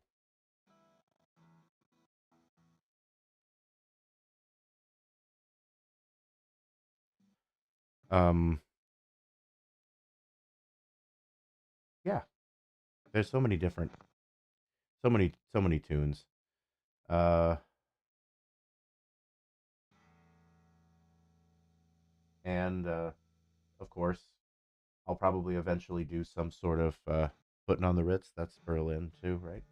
um, yeah, there's so many tunes. Uh, and of course, I'll probably eventually do some sort of putting on the Ritz. That's Berlin too, right?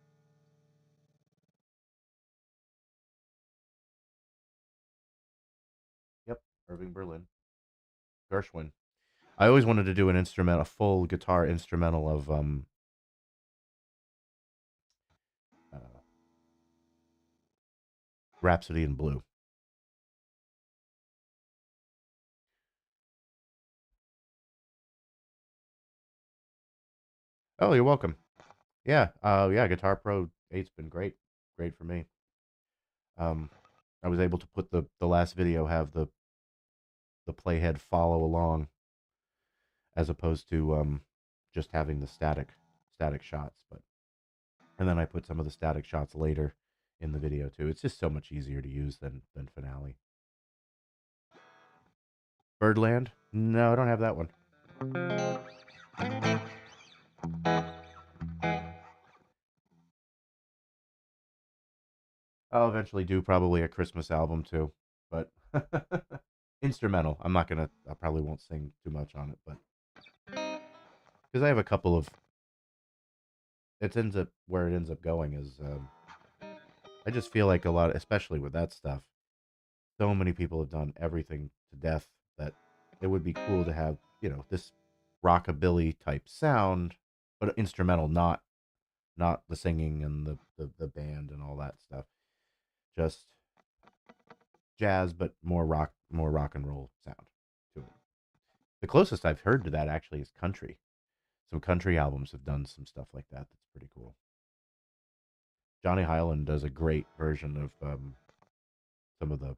Yep, Irving Berlin, Gershwin. I always wanted to do a full guitar instrumental of uh, Rhapsody in Blue. Oh, you're welcome. Yeah, yeah, Guitar Pro 8's been great for me. Um, I was able to put the last video have the playhead follow along as opposed to just having the static shots. But and then I put some of the static shots later in the video too. It's just so much easier to use than Finale. Birdland? No, I don't have that one. I'll eventually do probably a Christmas album too, but instrumental. I probably won't sing too much on it, but because I have a couple of, it ends up where it ends up going is, I just feel like a lot, especially with that stuff, so many people have done everything to death that it would be cool to have, this rockabilly type sound, but instrumental, not the singing and the band and all that stuff. Just jazz, but more rock and roll sound to it. The closest I've heard to that actually is country. Some country albums have done some stuff like that. That's pretty cool. Johnny Hyland does a great version of some of the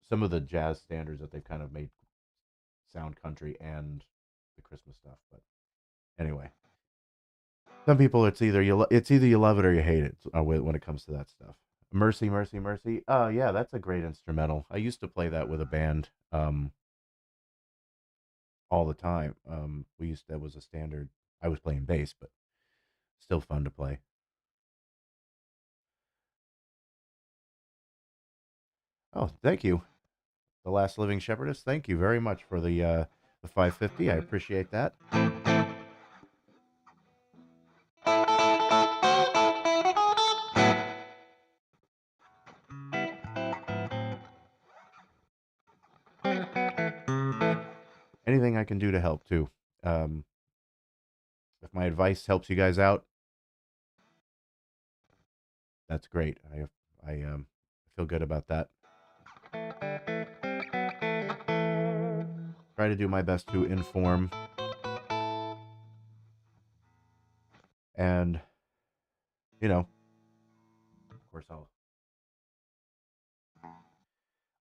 some of the jazz standards that they've kind of made sound country and the Christmas stuff. But anyway, some people it's either you love it or you hate it when it comes to that stuff. Mercy, Mercy, Mercy. Oh yeah, that's a great instrumental. I used to play that with a band. all the time. That was a standard. I was playing bass, but still fun to play. Oh, thank you, the last living shepherdess. Thank you very much for the 550. I appreciate that. Anything I can do to help too. Um, if my advice helps you guys out, that's great. I feel good about that. Try to do my best to inform, and of course,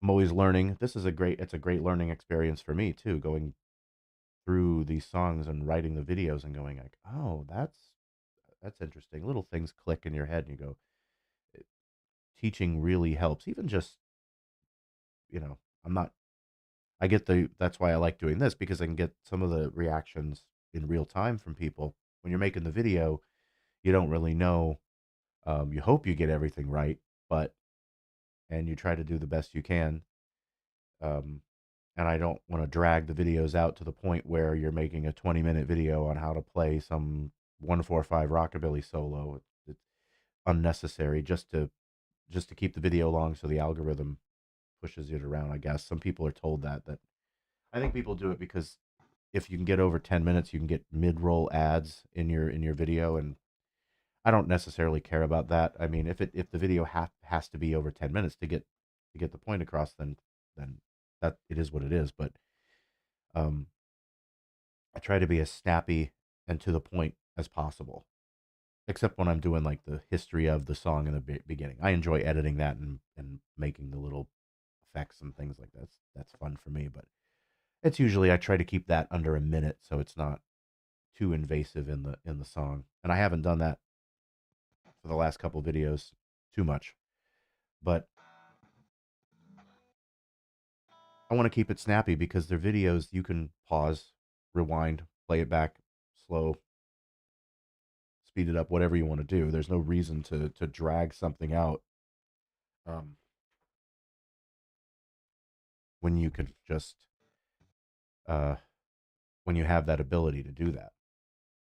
I'm always learning. It's a great learning experience for me too, going through these songs and writing the videos and going like, oh, that's interesting. Little things click in your head, and you go, teaching really helps. Even just, you know, I'm not. I get the. That's why I like doing this, because I can get some of the reactions in real time from people. When you're making the video, you don't really know. You hope you get everything right, but and you try to do the best you can. Um, and I don't want to drag the videos out to the point where you're making a 20-minute video on how to play some 145 rockabilly solo. It's unnecessary just to keep the video long so the algorithm pushes it around. I guess some people are told that I think people do it because if you can get over 10 minutes, you can get mid-roll ads in your video, and I don't necessarily care about that. I mean, if the video has to be over 10 minutes to get the point across, then that it is what it is. But um, I try to be as snappy and to the point as possible, except when I'm doing like the history of the song in the beginning. I enjoy editing that and making the little effects and things like that. That's fun for me, but it's usually I try to keep that under a minute so it's not too invasive in the song. And I haven't done that for the last couple videos too much, but I want to keep it snappy because they're videos you can pause, rewind, play it back, slow, speed it up, whatever you want to do. There's no reason to drag something out um, when you could just uh, when you have that ability to do that.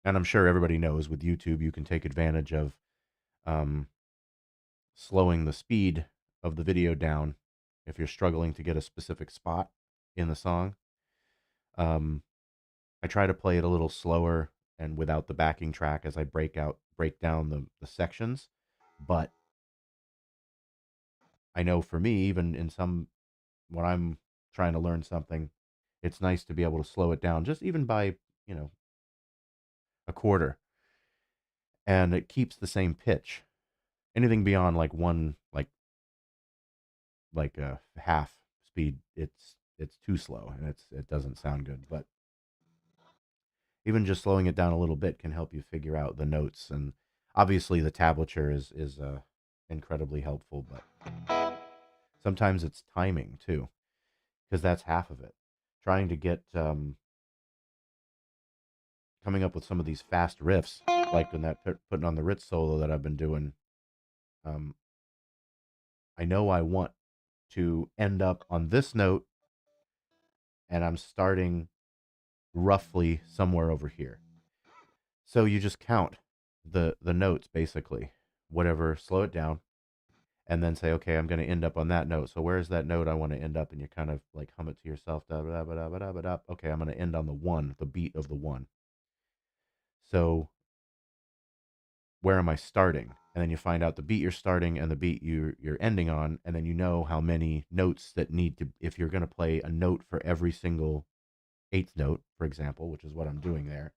And I'm sure everybody knows with YouTube you can take advantage of um, slowing the speed of the video down if you're struggling to get a specific spot in the song. Um, I try to play it a little slower and without the backing track as I break down the sections. But I know for me, even in some when I'm trying to learn something, it's nice to be able to slow it down just even by, you know, a quarter, and it keeps the same pitch. Anything beyond like one like a half speed, it's too slow and it doesn't sound good. But even just slowing it down a little bit can help you figure out the notes, and obviously the tablature is incredibly helpful. But sometimes it's timing too, because that's half of it. Trying to get coming up with some of these fast riffs, like in that putting on the Ritz solo that I've been doing. Um, I know I want to end up on this note, and I'm starting roughly somewhere over here. So you just count the notes basically, whatever, slow it down, and then say, okay, I'm going to end up on that note. So where's that note I want to end up? And you kind of like hum it to yourself. Da, da, da, da, da, da, da. Okay, I'm going to end on the one, the beat of the one. So where am I starting? And then you find out the beat you're starting and the beat you're ending on, and then you know how many notes that need to, if you're going to play a note for every single eighth note, for example, which is what I'm doing there,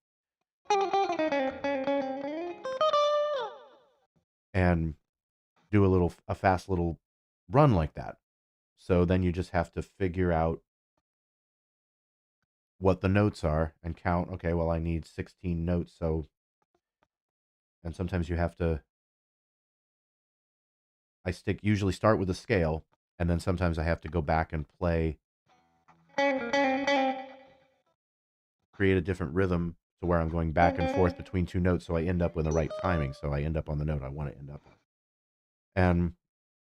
and do a fast little run like that. So then you just have to figure out what the notes are and count. Okay, well I need 16 notes, so and sometimes you have to. I stick usually start with a scale, and then sometimes I have to go back and play create a different rhythm to where I'm going back and forth between two notes, so I end up with the right timing, so I end up on the note I want to end up on. And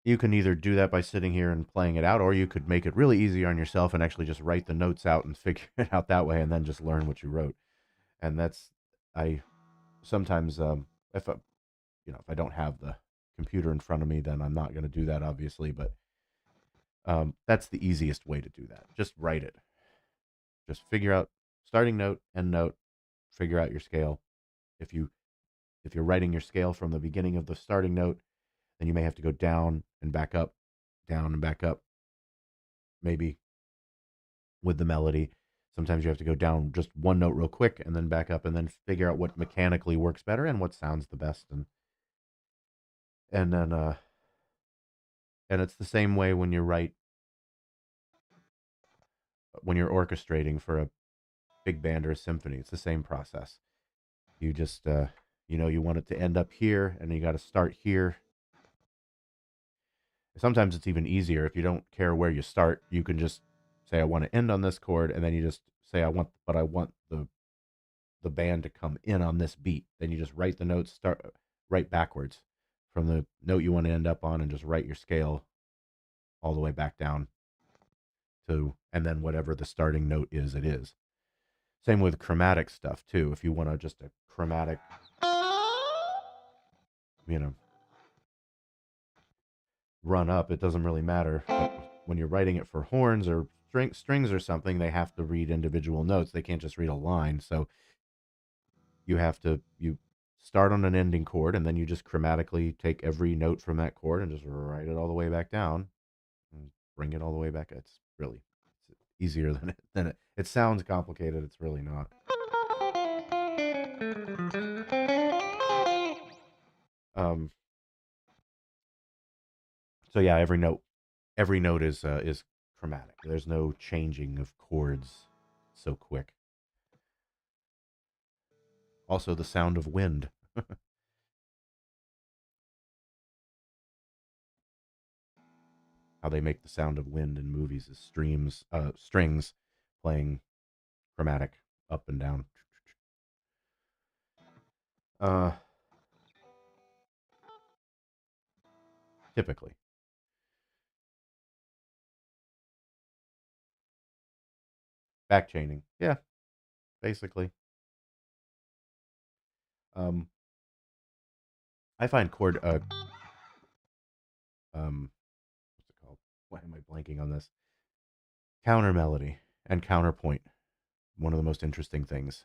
you can either do that by sitting here and playing it out, or you could make it really easy on yourself and actually just write the notes out and figure it out that way, and then just learn what you wrote. And that's I sometimes if I, if I don't have the computer in front of me, then I'm not going to do that, obviously. But that's the easiest way to do that. Just write it. Just figure out starting note, end note. Figure out your scale. If you if you're writing your scale from the beginning of the starting note, then you may have to go down and back up, maybe with the melody. Sometimes you have to go down just one note real quick and then back up and then figure out what mechanically works better and what sounds the best. And then and it's the same way when you write when you're orchestrating for a big band or a symphony. It's the same process. You just you want it to end up here and you got to start here. Sometimes it's even easier if you don't care where you start. You can just say I want to end on this chord, and then you just say I want the band to come in on this beat. Then you just write the notes, start right backwards from the note you want to end up on, and just write your scale all the way back down to, and then whatever the starting note is, it is. Same with chromatic stuff too. If you want to just a chromatic, you know, run up, it doesn't really matter. But when you're writing it for horns or strings or something, they have to read individual notes. They can't just read a line. So you start on an ending chord, and then you just chromatically take every note from that chord and just write it all the way back down and bring it all the way back. It's easier it sounds complicated. It's really not. Um, so yeah, every note is chromatic. There's no changing of chords so quick. Also, the sound of wind. How they make the sound of wind in movies is strings playing chromatic up and down. Uh, Typically, back chaining. Yeah, basically. Um, I find what's it called? Why am I blanking on this? Counter melody and counterpoint. One of the most interesting things.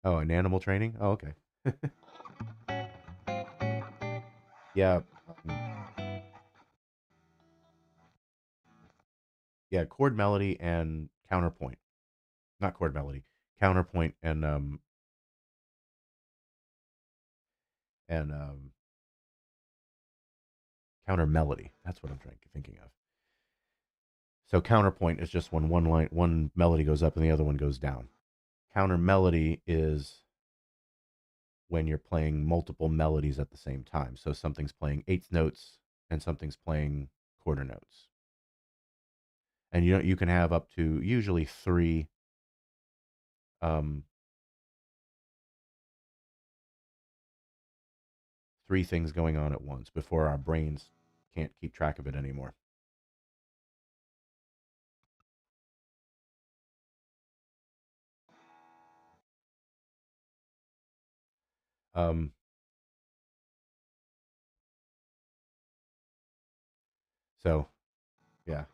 Oh, and animal training. Oh, okay. Yeah, um, yeah. Chord melody and counterpoint. Not chord melody. Counterpoint and counter melody. That's what I'm thinking of. So counterpoint is just when one melody goes up and the other one goes down. Counter melody is when you're playing multiple melodies at the same time. So something's playing eighth notes and something's playing quarter notes. And you can have up to usually um, three things going on at once before our brains can't keep track of it anymore. Um, so yeah,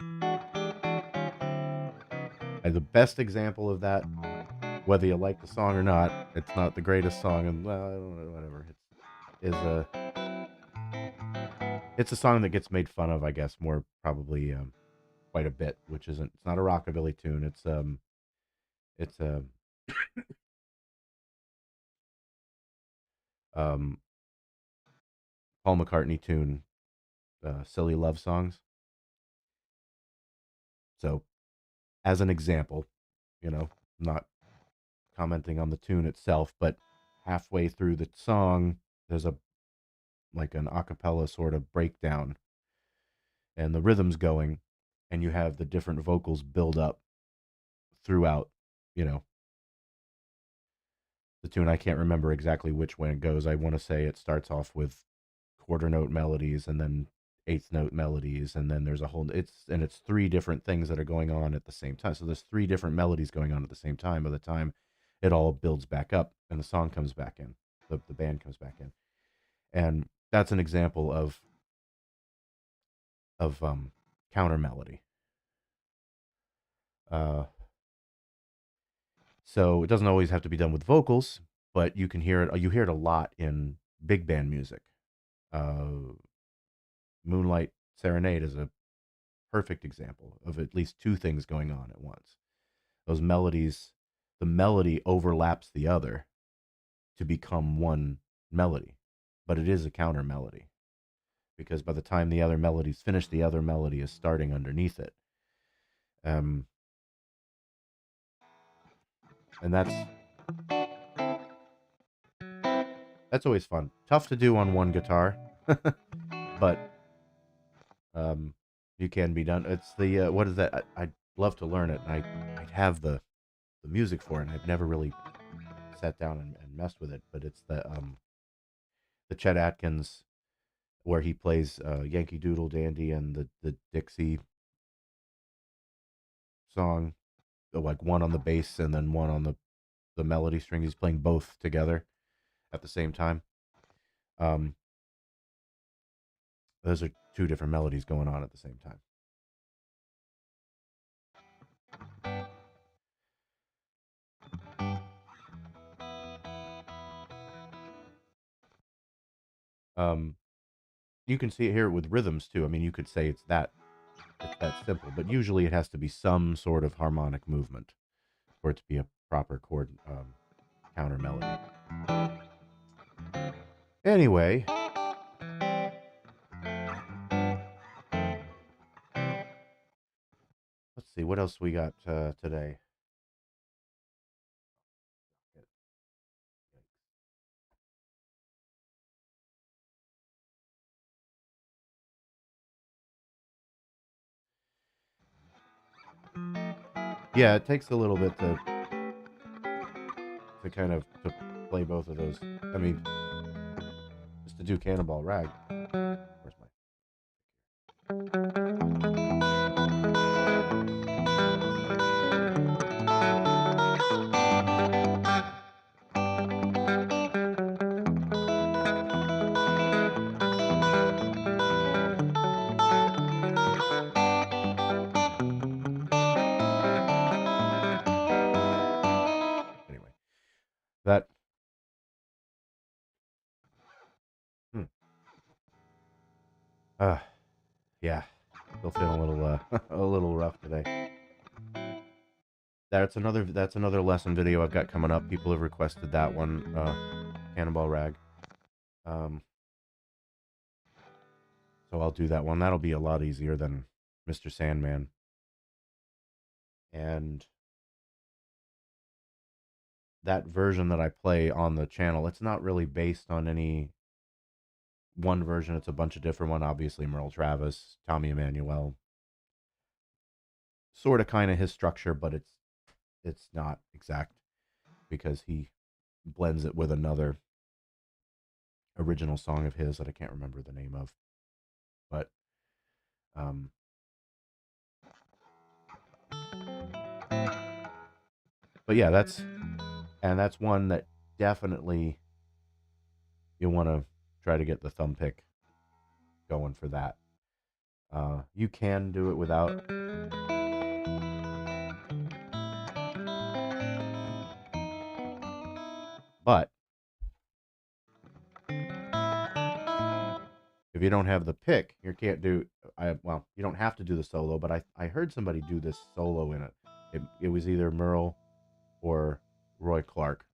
and the best example of that, whether you like the song or not, it's not the greatest song, and well, I don't know, whatever. It's a song that gets made fun of, I guess, more probably quite a bit, which isn't. It's not a rockabilly tune. It's a um, Paul McCartney tune, "Silly Love Songs." So, as an example, not commenting on the tune itself, but halfway through the song, there's a like an a cappella sort of breakdown, and the rhythm's going, and you have the different vocals build up throughout, you know, the tune. I can't remember exactly which way it goes. I want to say it starts off with quarter note melodies and then eighth note melodies, and then there's a whole it's three different things that are going on at the same time. So there's three different melodies going on at the same time. By the time it all builds back up and the song comes back in, the band comes back in, and that's an example of counter melody. So it doesn't always have to be done with vocals, but you can hear it. You hear it a lot in big band music. Moonlight Serenade is a perfect example of at least two things going on at once. Those melodies, the melody overlaps the other to become one melody, but it is a counter melody because by the time the other melody's finished, the other melody is starting underneath it. And that's always fun. Tough to do on one guitar, but you can be done. It's the what is that? I'd love to learn it, and I'd have the music for it. And I've never really sat down and messed with it, but it's the Chet Atkins where he plays Yankee Doodle Dandy and the Dixie song, like one on the bass and then one on the melody string. He's playing both together at the same time. Those are two different melodies going on at the same time. You can see it here with rhythms too. I mean, you could say it's that simple, but usually it has to be some sort of harmonic movement for it to be a proper chord counter melody. Anyway, let's see what else we got today. Yeah, it takes a little bit to kind of to play both of those. I mean, just to do Cannonball Rag. Where's my? Anyway, that. Yeah, still feeling a little a little rough today. That's another lesson video I've got coming up. People have requested that one, Cannonball Rag. So I'll do that one. That'll be a lot easier than Mr. Sandman. And that version that I play on the channel, it's not really based on any one version. It's a bunch of different ones. Obviously, Merle Travis, Tommy Emmanuel. Sort of kind of his structure, but it's not exact because he blends it with another original song of his that I can't remember the name of. But yeah, that's one that definitely you want to try to get the thumb pick going for that. You can do it without. But if you don't have the pick, you can't do. Well, you don't have to do the solo, but I heard somebody do this solo in it. It was either Merle or Roy Clark.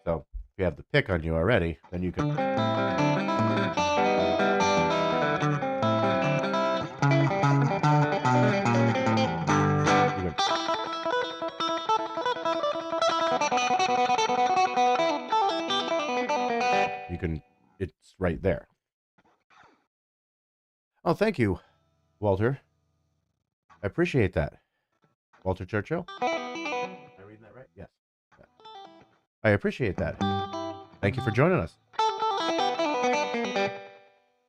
So if you have the pick on you already, then you can. You can, it's right there. Oh, thank you, Walter. I appreciate that. Walter Churchill? Am I reading that right? Yes. Yeah. I appreciate that. Thank you for joining us.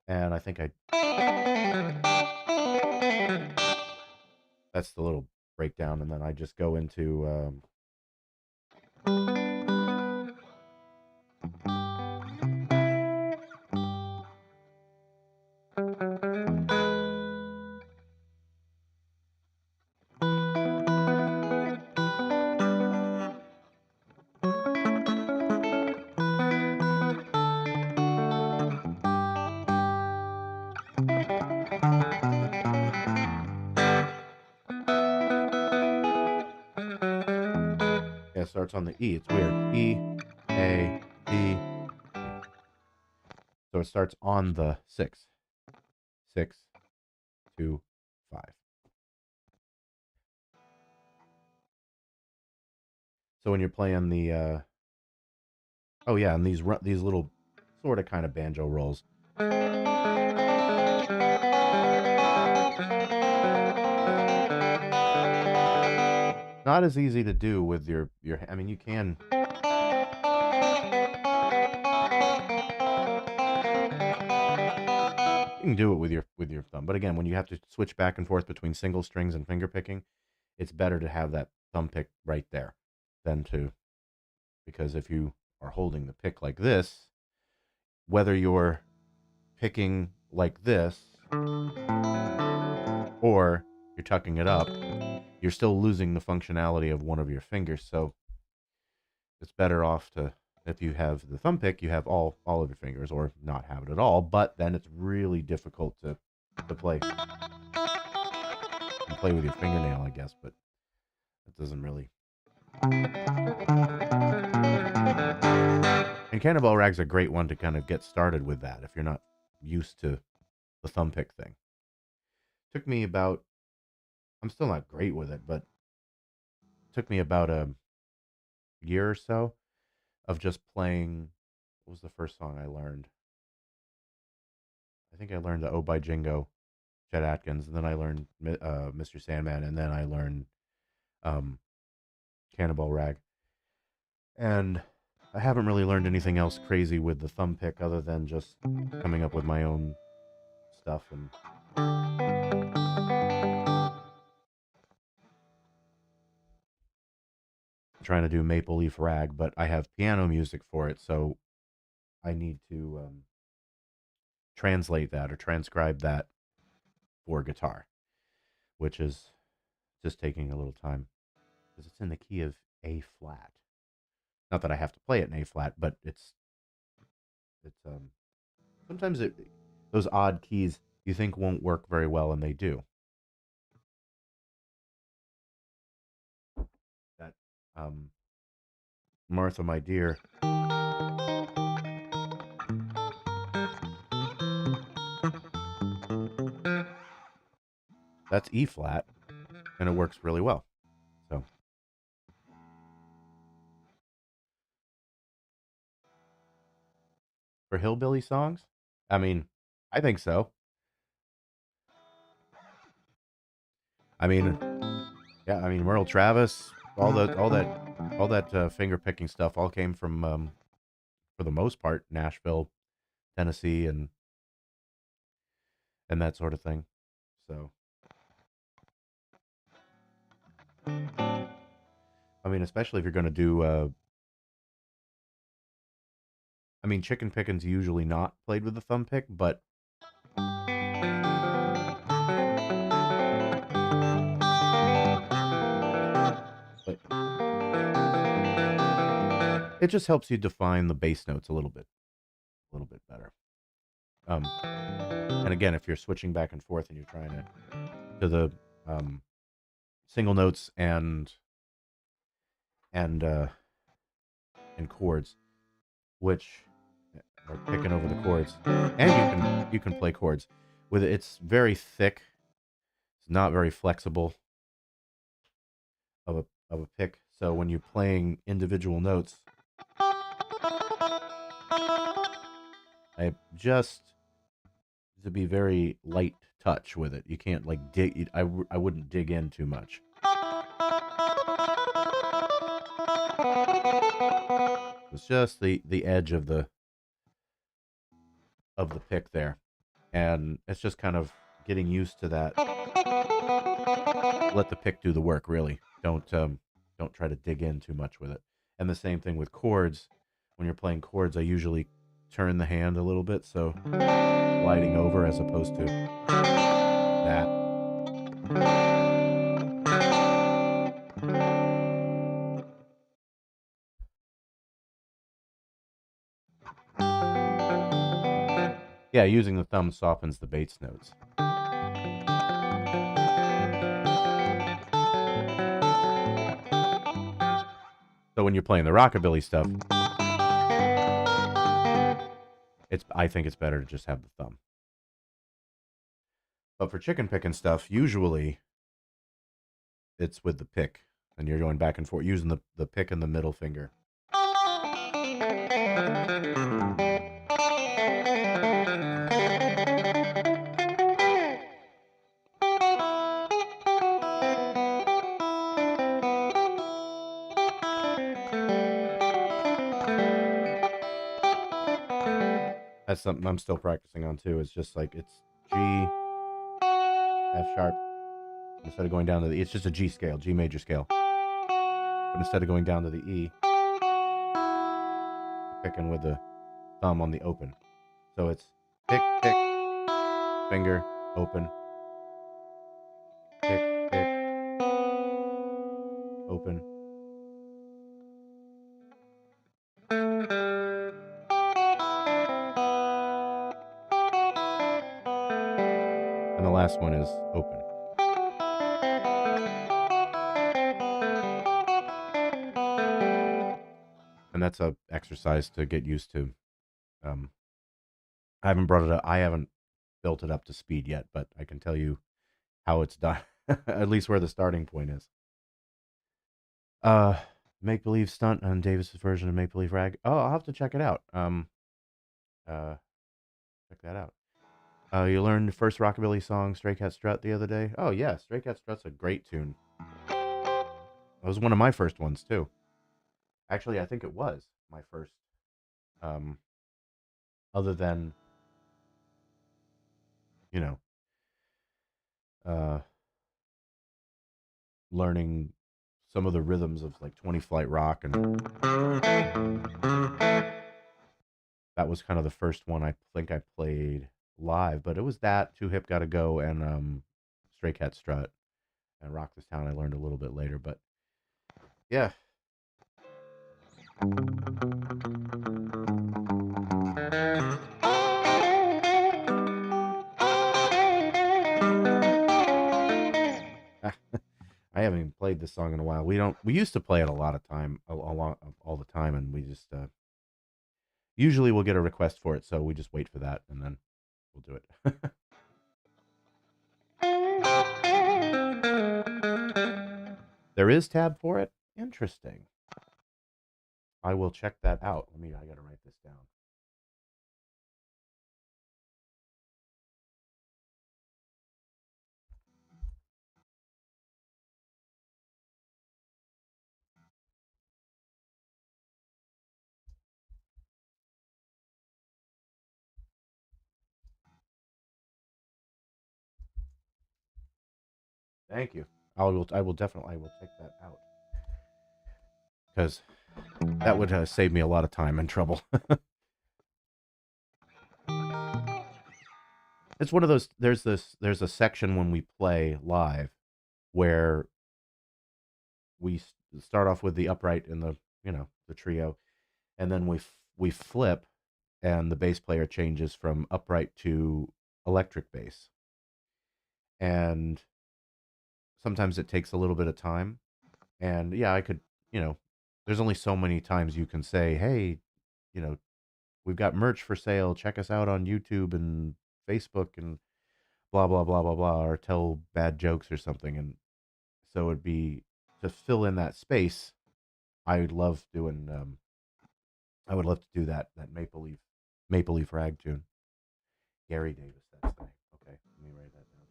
And I think that's the little breakdown, and then I just go into yeah, it starts on the E. It's weird. E, A, D, E. So it starts on the 6. 6, 2, 5. So when you're playing the oh yeah, and these little sort of kind of banjo rolls. Not as easy to do with your I mean, you can do it with your thumb, but again, when you have to switch back and forth between single strings and finger picking, it's better to have that thumb pick right there than to, because if you are holding the pick like this, whether you're picking like this or you're tucking it up, you're still losing the functionality of one of your fingers. So it's better off to, if you have the thumb pick, you have all of your fingers, or not have it at all. But then it's really difficult to play. You can play with your fingernail, I guess, but it doesn't really. And Cannonball Rag's a great one to kind of get started with that if you're not used to the thumb pick thing. Took me about, I'm still not great with it, but it took me about a year or so of just playing. What was the first song I learned? I think I learned the Oh by Jingo, Chet Atkins, and then I learned Mr. Sandman, and then I learned um, Cannonball Rag. And I haven't really learned anything else crazy with the thumb pick other than just coming up with my own stuff and trying to do Maple Leaf Rag, but I have piano music for it, so I need to translate that or transcribe that for guitar, which is just taking a little time because it's in the key of A flat. Not that I have to play it in A flat, but it's sometimes those odd keys you think won't work very well, and they do. That Martha, my dear. That's E flat, and it works really well. So, for hillbilly songs, I mean, I think so. I mean, yeah, I mean Merle Travis, all that finger picking stuff all came from, for the most part, Nashville, Tennessee, and that sort of thing. So, I mean, especially if you're going to do, I mean, chicken picking's usually not played with the thumb pick, but it just helps you define the bass notes a little bit better. And again, if you're switching back and forth and you're trying to the single notes and chords, which are picking over the chords, and you can play chords with it. It's very thick. It's not very flexible of a of a pick. So when you're playing individual notes, I just to be very light touch with it. You can't like dig. I wouldn't dig in too much. It's just the edge of the pick there, and it's just kind of getting used to that. Let the pick do the work. Really, don't try to dig in too much with it. And the same thing with chords. When you're playing chords, I usually turn the hand a little bit, so gliding over as opposed to that. Yeah, using the thumb softens the bass notes. So when you're playing the rockabilly stuff, I think it's better to just have the thumb. But for chicken picking stuff, usually it's with the pick, and you're going back and forth using the pick and the middle finger. That's something I'm still practicing on too. It's just like it's G, F sharp. Instead of going down to the E, it's just a G scale, G major scale. But instead of going down to the E, you're picking with the thumb on the open. So it's pick, pick, finger, open, pick, pick, open. And the last one is open. And that's a exercise to get used to. I haven't brought it up. I haven't built it up to speed yet, but I can tell you how it's done. At least where the starting point is. Make Believe Stunt on Davis's version of Make Believe Rag. Oh, I'll have to check it out. Check that out. You learned the first rockabilly song, Stray Cat Strut, the other day. Oh yeah, Stray Cat Strut's a great tune. That was one of my first ones too. Actually, I think it was my first. Other than you know, learning some of the rhythms of like 20 Flight Rock, and that was kind of the first one I think I played live. But it was that Too Hip Gotta Go and Stray Cat Strut and Rock This Town. I learned a little bit later, but yeah. I haven't even played this song in a while. We used to play it a lot of time, a lot, all the time, and we just usually we'll get a request for it, so we just wait for that and then we'll do it. There is tab for it. Interesting. I will check that out. I gotta write this down. Thank you. I will definitely, I will check that out because that would save me a lot of time and trouble. It's one of those. There's a section when we play live where we start off with the upright in the the trio, and then we flip, and the bass player changes from upright to electric bass, and sometimes it takes a little bit of time. And yeah, I could, there's only so many times you can say, hey, you know, we've got merch for sale. Check us out on YouTube and Facebook and blah blah blah blah blah, or tell bad jokes or something. And so it'd be to fill in that space, I love doing. I would love to do that Maple Leaf rag tune. Gary Davis, that's the name. Okay, let me write that down.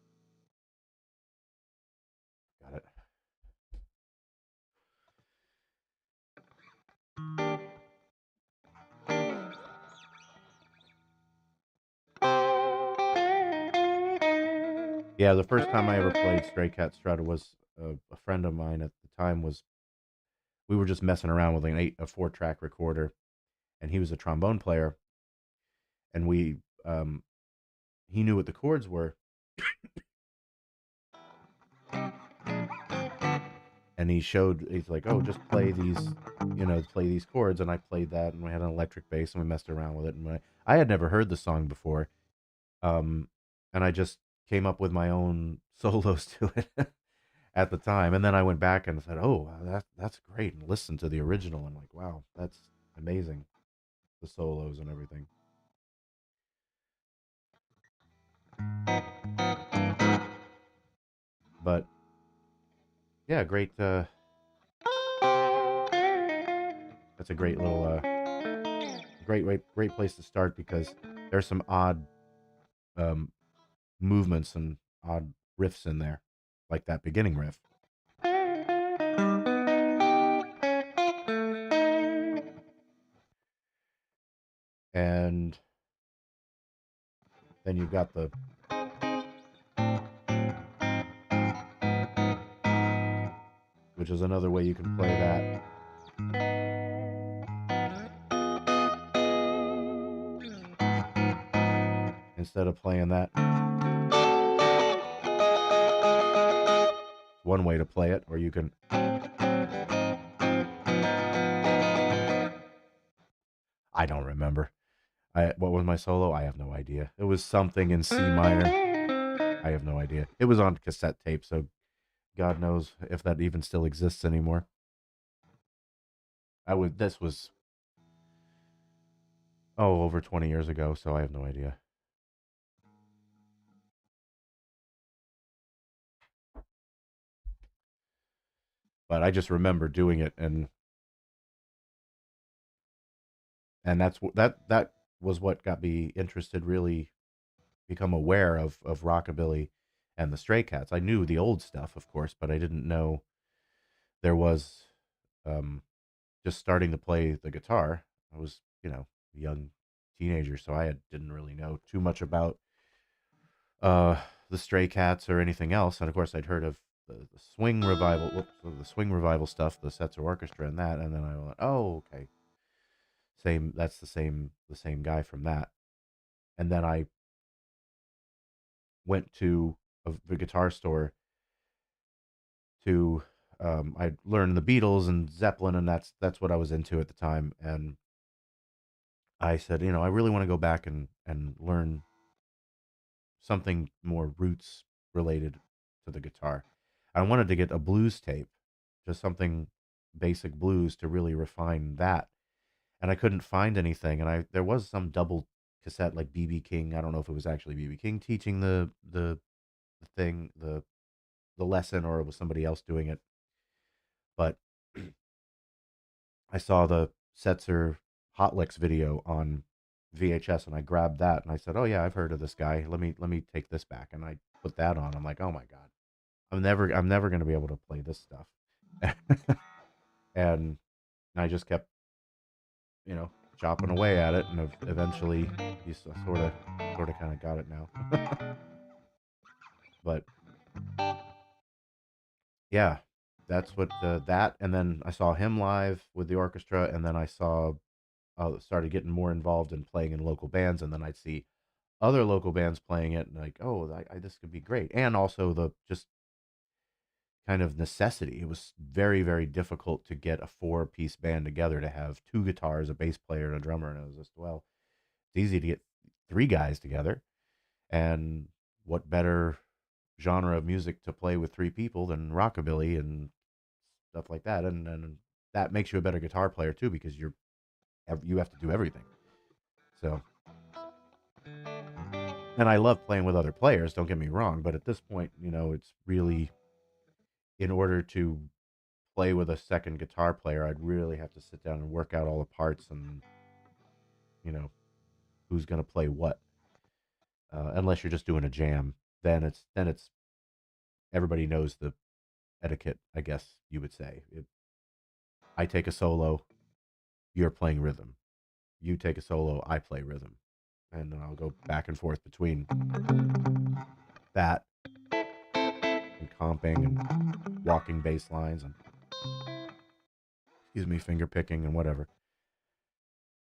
Got it. Yeah, the first time I ever played Stray Cat Strata was a friend of mine at the time was we were just messing around with a 4-track recorder, and he was a trombone player, and we he knew what the chords were, and he's like, oh, just play these, play these chords, and I played that, and we had an electric bass, and we messed around with it, and I had never heard the song before, um, and I just came up with my own solos to it at the time, and then I went back and said, oh, wow, that's great, and listened to the original, and like, wow, that's amazing, the solos and everything. But yeah, great. That's a great little, great place to start because there's some odd um, movements and odd riffs in there, like that beginning riff. And then you've got which is another way you can play that. Instead of playing that, one way to play it, or you can. I don't remember. What was my solo? I have no idea. It was something in C minor. I have no idea. It was on cassette tape, so God knows if that even still exists anymore. This was over 20 years ago, so I have no idea. But I just remember doing it, and that was what got me interested, really become aware of rockabilly and the Stray Cats. I knew the old stuff, of course, but I didn't know there was um, just starting to play the guitar. I was, a young teenager, so didn't really know too much about uh, the Stray Cats or anything else. And of course, I'd heard of the swing revival, the swing revival stuff, the Setzer Orchestra, and that. And then I went, oh, okay, same. That's the same guy from that. And then I went to the guitar store to I learned the Beatles and Zeppelin, and that's what I was into at the time. And I said, I really want to go back and learn something more roots related to the guitar. I wanted to get a blues tape, just something basic blues to really refine that. And I couldn't find anything. And there was some double cassette like BB King. I don't know if it was actually BB King teaching the thing, the lesson, or it was somebody else doing it. But I saw the Setzer Hot Licks video on VHS, and I grabbed that, and I said, "Oh yeah, I've heard of this guy. Let me take this back." And I put that on. I'm like, "Oh my god, I'm never going to be able to play this stuff." And I just kept, chopping away at it, and eventually, you sort of kind of got it now. But yeah, that's what that, and then I saw him live with the orchestra, and then I started getting more involved in playing in local bands, and then I'd see other local bands playing it, and like, oh, this could be great, and also the just kind of necessity. It was very, very difficult to get a 4-piece band together to have 2 guitars, a bass player, and a drummer, and it was just, well, it's easy to get 3 guys together, and what better genre of music to play with 3 people than rockabilly and stuff like that, and that makes you a better guitar player too because you have to do everything. So, and I love playing with other players, don't get me wrong, but at this point, it's really in order to play with a second guitar player, I'd really have to sit down and work out all the parts and, you know, who's going to play what. Unless you're just doing a jam, then it's everybody knows the etiquette, I guess you would say. I take a solo, you're playing rhythm. You take a solo, I play rhythm. And then I'll go back and forth between that and comping and walking bass lines and, excuse me, finger picking and whatever.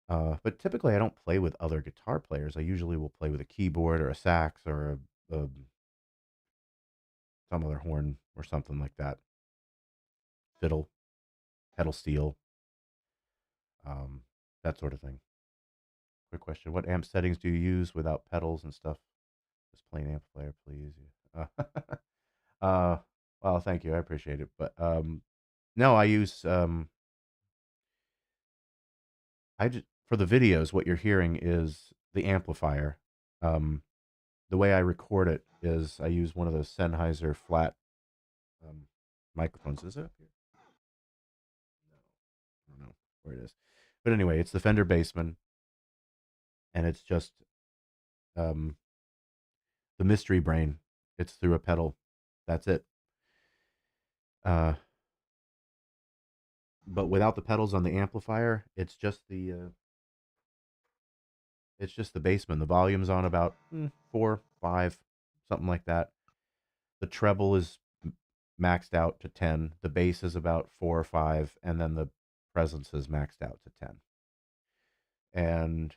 But typically I don't play with other guitar players. I usually will play with a keyboard or a sax or some other horn or something like that. Fiddle, pedal steel, um, that sort of thing. Quick question: what amp settings do you use without pedals and stuff? Just plain amplifier, please. Uh, well, thank you. I appreciate it. But no, I use I just for the videos. What you're hearing is the amplifier. Um, the way I record it is I use one of those Sennheiser flat um, microphones. Is it up here? I don't know where it is. But anyway, it's the Fender Bassman, and it's just um, the mystery brain. It's through a pedal. That's it. Uh, but without the pedals on the amplifier, it's just the Bassman. The volume's on about 4, 5, something like that. The treble is maxed out to 10. The bass is about 4 or 5, and then the presence is maxed out to 10. And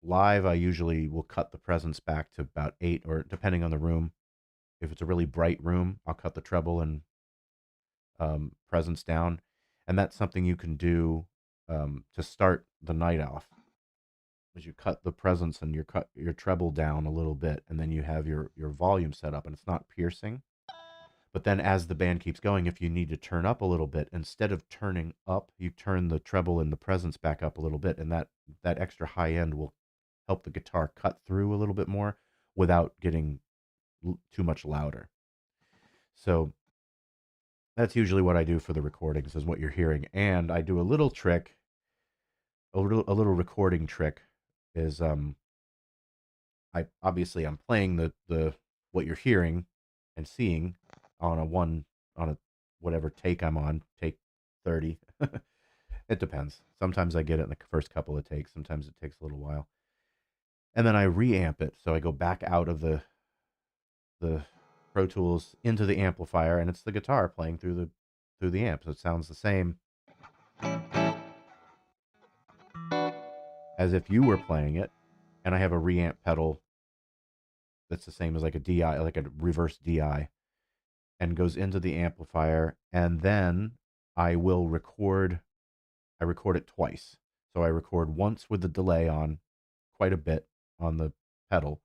live, I usually will cut the presence back to about 8, or depending on the room. If it's a really bright room, I'll cut the treble and presence down. And that's something you can do to start the night off. Is you cut the presence and you cut your treble down a little bit, and then you have your volume set up, and it's not piercing. But then as the band keeps going, if you need to turn up a little bit, instead of turning up, you turn the treble and the presence back up a little bit, and that extra high end will help the guitar cut through a little bit more without getting too much louder. So that's usually what I do for the recordings, is what you're hearing. And I do a little trick, a little recording trick is I'm playing the what you're hearing and seeing on a whatever take I'm on, take 30. It depends. Sometimes I get it in the first couple of takes, sometimes it takes a little while. And then I reamp it, so I go back out of the Pro Tools into the amplifier, and it's the guitar playing through the amp. So it sounds the same as if you were playing it. And I have a reamp pedal that's the same as like a DI, like a reverse DI, and goes into the amplifier. And then I will record. I record it twice. So I record once with the delay on, quite a bit on the pedal,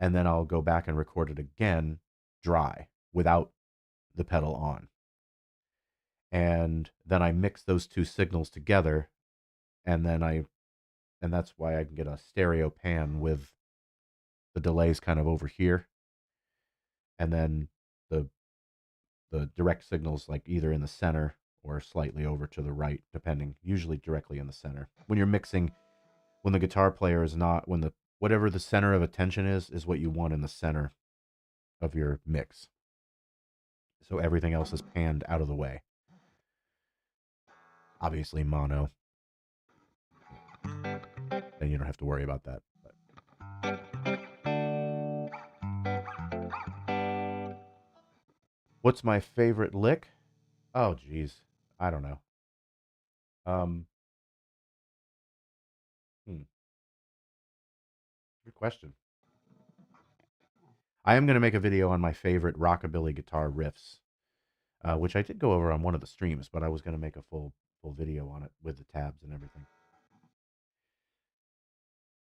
and then I'll go back and record it again dry without the pedal on. And then I mix those two signals together, and that's why I can get a stereo pan with the delays kind of over here, and then the the direct signals like either in the center or slightly over to the right, depending, usually directly in the center. When you're mixing, when the guitar player is not, when the whatever the center of attention is what you want in the center of your mix. So everything else is panned out of the way. Obviously mono, then you don't have to worry about that. What's my favorite lick? Oh, geez, I don't know. Um, hmm, Good question. I am going to make a video on my favorite rockabilly guitar riffs, which I did go over on one of the streams, but I was going to make a full video on it with the tabs and everything.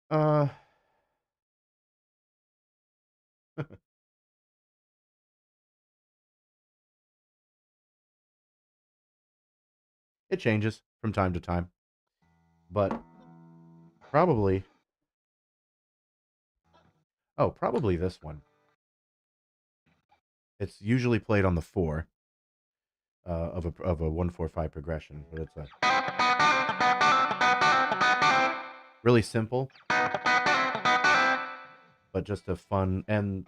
Uh, it changes from time to time, but probably, probably this one. It's usually played on the 4, of a 1/4/5 progression, but it's a really simple, but just a fun and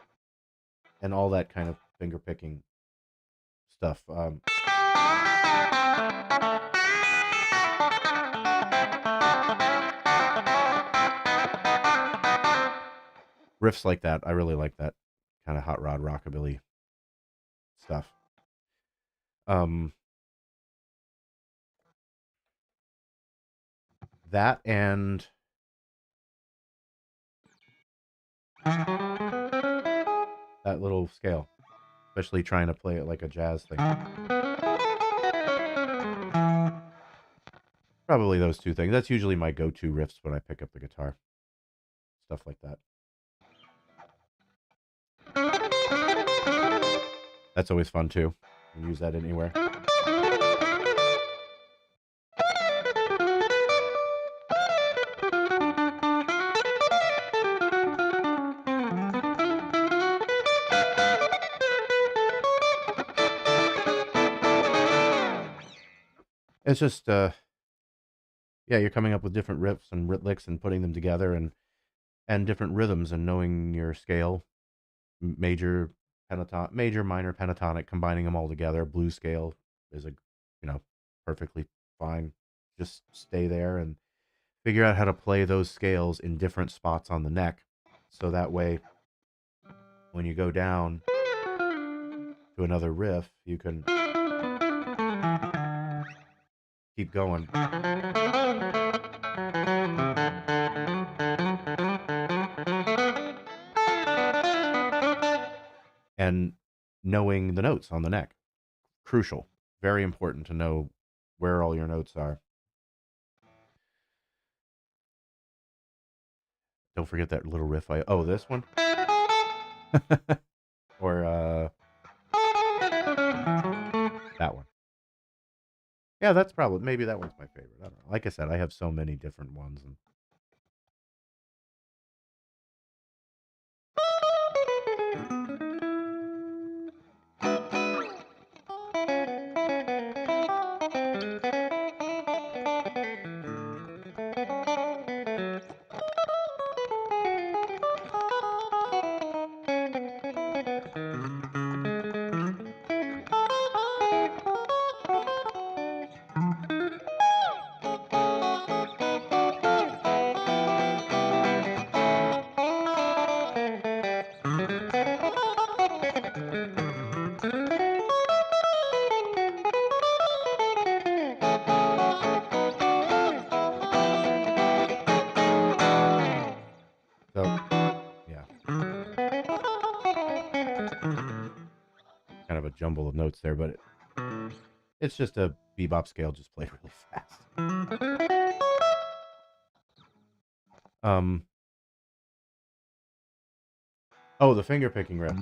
all that kind of finger picking stuff. Riffs like that, I really like that kind of hot rod rockabilly stuff. That and that little scale, especially trying to play it like a jazz thing. Probably those two things. That's usually my go-to riffs when I pick up the guitar. Stuff like that. That's always fun too. You can use that anywhere. It's just yeah, you're coming up with different riffs and licks and putting them together and different rhythms and knowing your scale, major major, minor, pentatonic, combining them all together. Blues scale is perfectly fine. Just stay there and figure out how to play those scales in different spots on the neck, so that way when you go down to another riff, you can keep going. And knowing the notes on the neck, crucial, very important to know where all your notes are. Don't forget that little riff this one. Or that one. Yeah, that's probably, maybe that one's my favorite. I don't know. Like I said, I have so many different ones. And so, yeah. Kind of a jumble of notes there, but it's just a bebop scale just played really fast. Oh, the finger picking riff.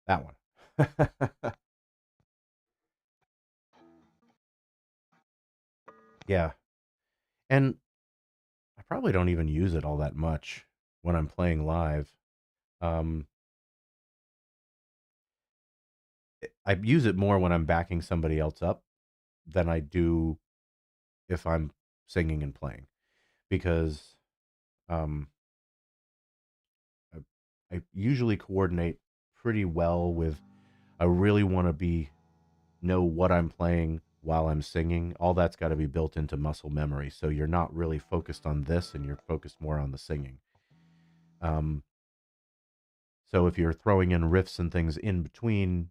That one. Yeah. And I probably don't even use it all that much when I'm playing live. I use it more when I'm backing somebody else up than I do if I'm singing and playing, because um, I usually coordinate pretty well with. I really want to know what I'm playing while I'm singing. All that's got to be built into muscle memory, so you're not really focused on this, and you're focused more on the singing. So if you're throwing in riffs and things in between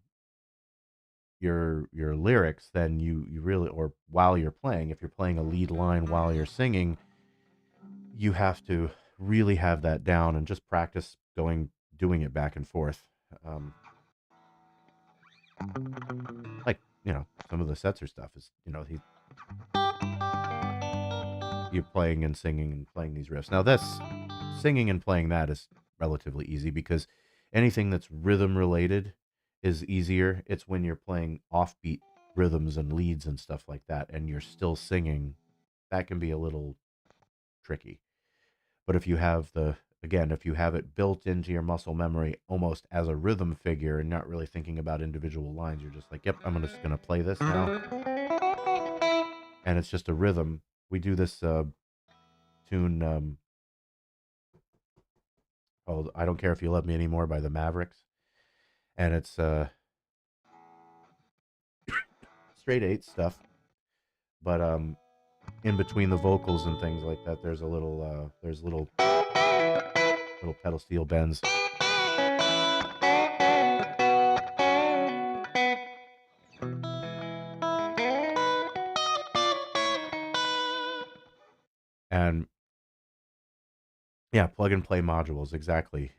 your lyrics, then you really, or while you're playing, if you're playing a lead line while you're singing, you have to really have that down and just practice doing it back and forth. Like, some of the Setzer stuff is, you playing and singing and playing these riffs. Now this singing and playing that is relatively easy, because anything that's rhythm related is easier. It's when you're playing offbeat rhythms and leads and stuff like that, and you're still singing, that can be a little tricky. But if you have if you have it built into your muscle memory almost as a rhythm figure and not really thinking about individual lines, you're just like, yep, just going to play this now. And it's just a rhythm. We do this tune called I Don't Care If You Love Me Anymore by the Mavericks. And it's straight eight stuff. But in between the vocals and things like that, there's little pedal steel bends. And yeah, plug and play modules, exactly.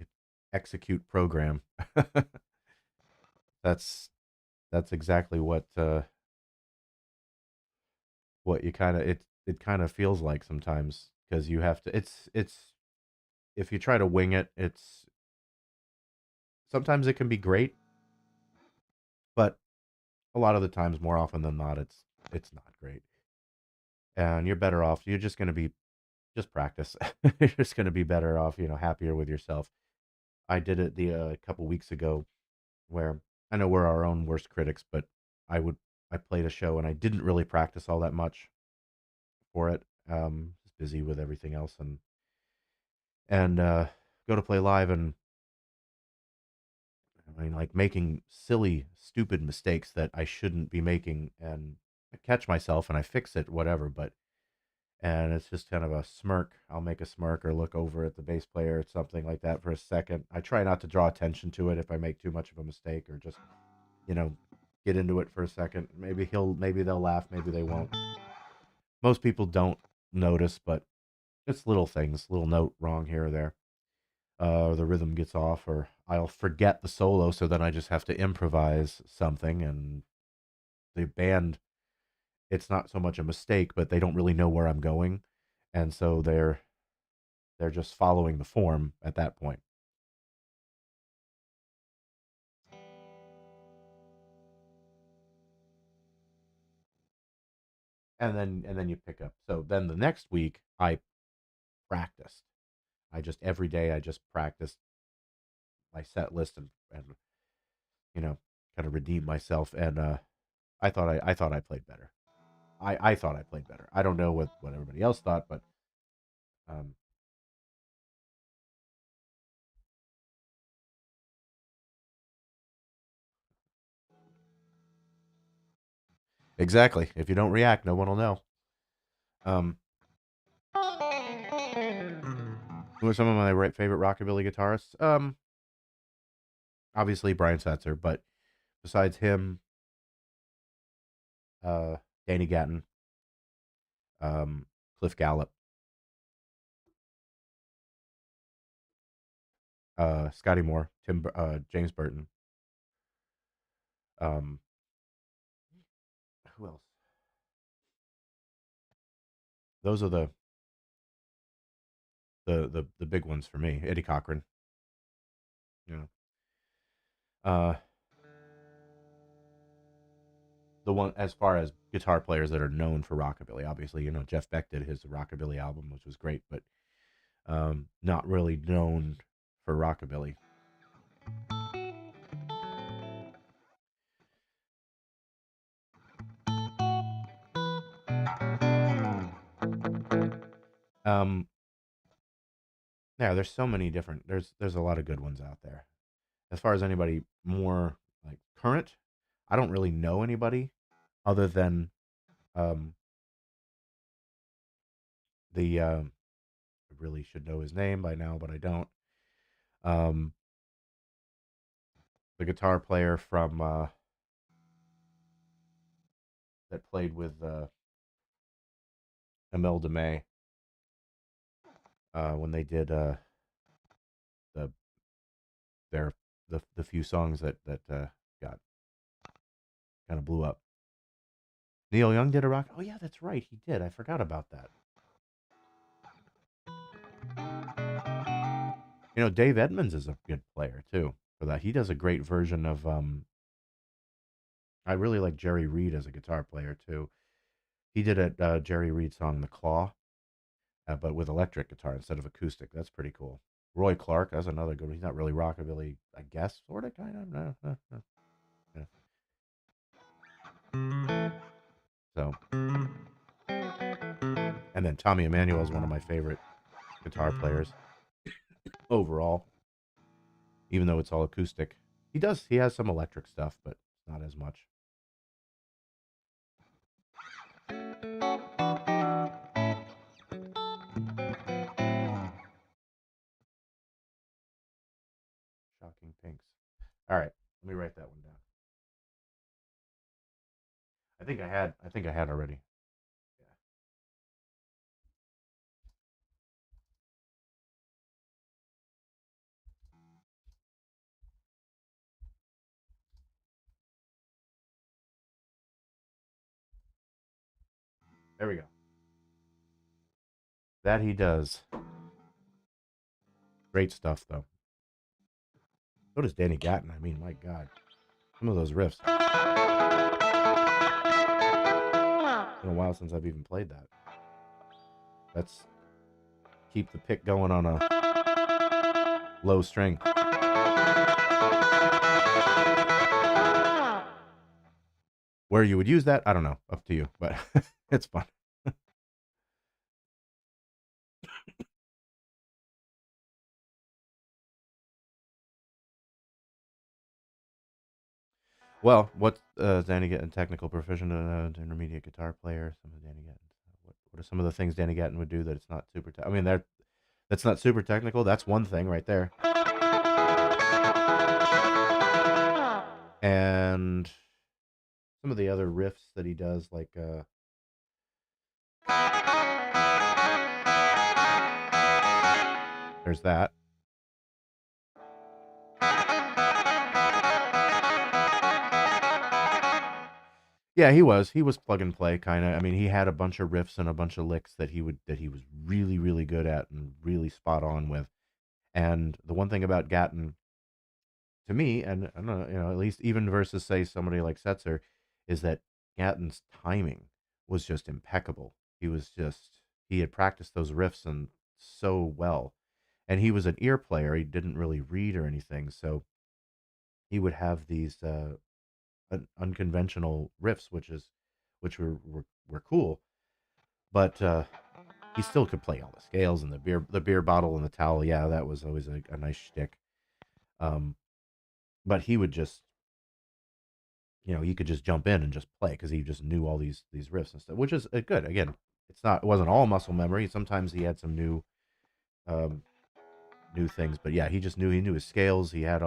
Execute program. that's that's exactly what you kind of it kind of feels like sometimes, because you have to it's if you try to wing it, it's sometimes it can be great, but a lot of the times, more often than not, it's not great. And you're better off, you're just going to be just practice. You're just going to be better off, happier with yourself. I did it the couple weeks ago, where I know we're our own worst critics, but I would I played a show and I didn't really practice all that much for it. Just busy with everything else, and go to play live, and I mean, like, making silly, stupid mistakes that I shouldn't be making, and I catch myself and I fix it, whatever. But and it's just kind of a smirk. I'll make a smirk or look over at the bass player or something like that for a second. I try not to draw attention to it if I make too much of a mistake, or just you know get into it for a second. Maybe they'll laugh, maybe they won't. Most people don't notice, but it's little things, little note wrong here or there. The rhythm gets off, or I'll forget the solo, so then I just have to improvise something, and the band, it's not so much a mistake, but they don't really know where I'm going, and so they're just following the form at that point. And then you pick up. So then the next week I practiced. I just every day I just practiced my set list, and you know kind of redeemed myself, and I thought I played better. I thought I played better. I don't know what everybody else thought, but um, exactly. If you don't react, no one will know. Um, who are some of my favorite rockabilly guitarists? Obviously Brian Setzer, but besides him, uh, Danny Gatton, um, Cliff Gallup, Scotty Moore, James Burton. Um, who else? Those are the big ones for me. Eddie Cochran. You know, uh, the one as far as guitar players that are known for rockabilly. Obviously, Jeff Beck did his rockabilly album, which was great, but not really known for rockabilly. Um, yeah, there's so many different. There's a lot of good ones out there. As far as anybody more like current, I don't really know anybody other than um, the I really should know his name by now, but I don't. Um, the guitar player from that played with Imelda May when they did the their the few songs that got kind of blew up. Neil Young did a rock. Oh yeah, that's right, he did. I forgot about that. Dave Edmunds is a good player too. For that, he does a great version of I really like Jerry Reed as a guitar player too. He did a Jerry Reed song, "The Claw," but with electric guitar instead of acoustic. That's pretty cool. Roy Clark, that's another good one. He's not really rockabilly, I guess, sort of, kind of. No, no, no. Yeah. So, and then Tommy Emmanuel is one of my favorite guitar players overall, even though it's all acoustic. He has some electric stuff, but not as much. Shocking Pinks. All right, let me write that one down. I think I had already. Yeah. There we go. That he does. Great stuff, though. So does Danny Gatton. I mean, my God. Some of those riffs. It's been a while since I've even played that. Let's keep the pick going on a low string. Where you would use that, I don't know. Up to you. But it's fun. Well, what's Danny Gatton, technical proficient, intermediate guitar player? Some of Danny Gatton. What are some of the things Danny Gatton would do that it's not super? I mean, that's not super technical. That's one thing right there. And some of the other riffs that he does, like there's that. Yeah, he was plug and play kind of. I mean, he had a bunch of riffs and a bunch of licks that he was really really good at and really spot on with. And the one thing about Gatton, to me, and I don't know, at least even versus say somebody like Setzer, is that Gatton's timing was just impeccable. He had practiced those riffs and so well, and he was an ear player. He didn't really read or anything, so he would have these unconventional riffs, which were cool, but he still could play all the scales and the beer bottle and the towel. Yeah, that was always a nice shtick. Um, but he would just, he could just jump in and just play because he just knew all these riffs and stuff, which is good. Again, it wasn't all muscle memory. Sometimes he had some um, new things, but yeah, he knew his scales. He had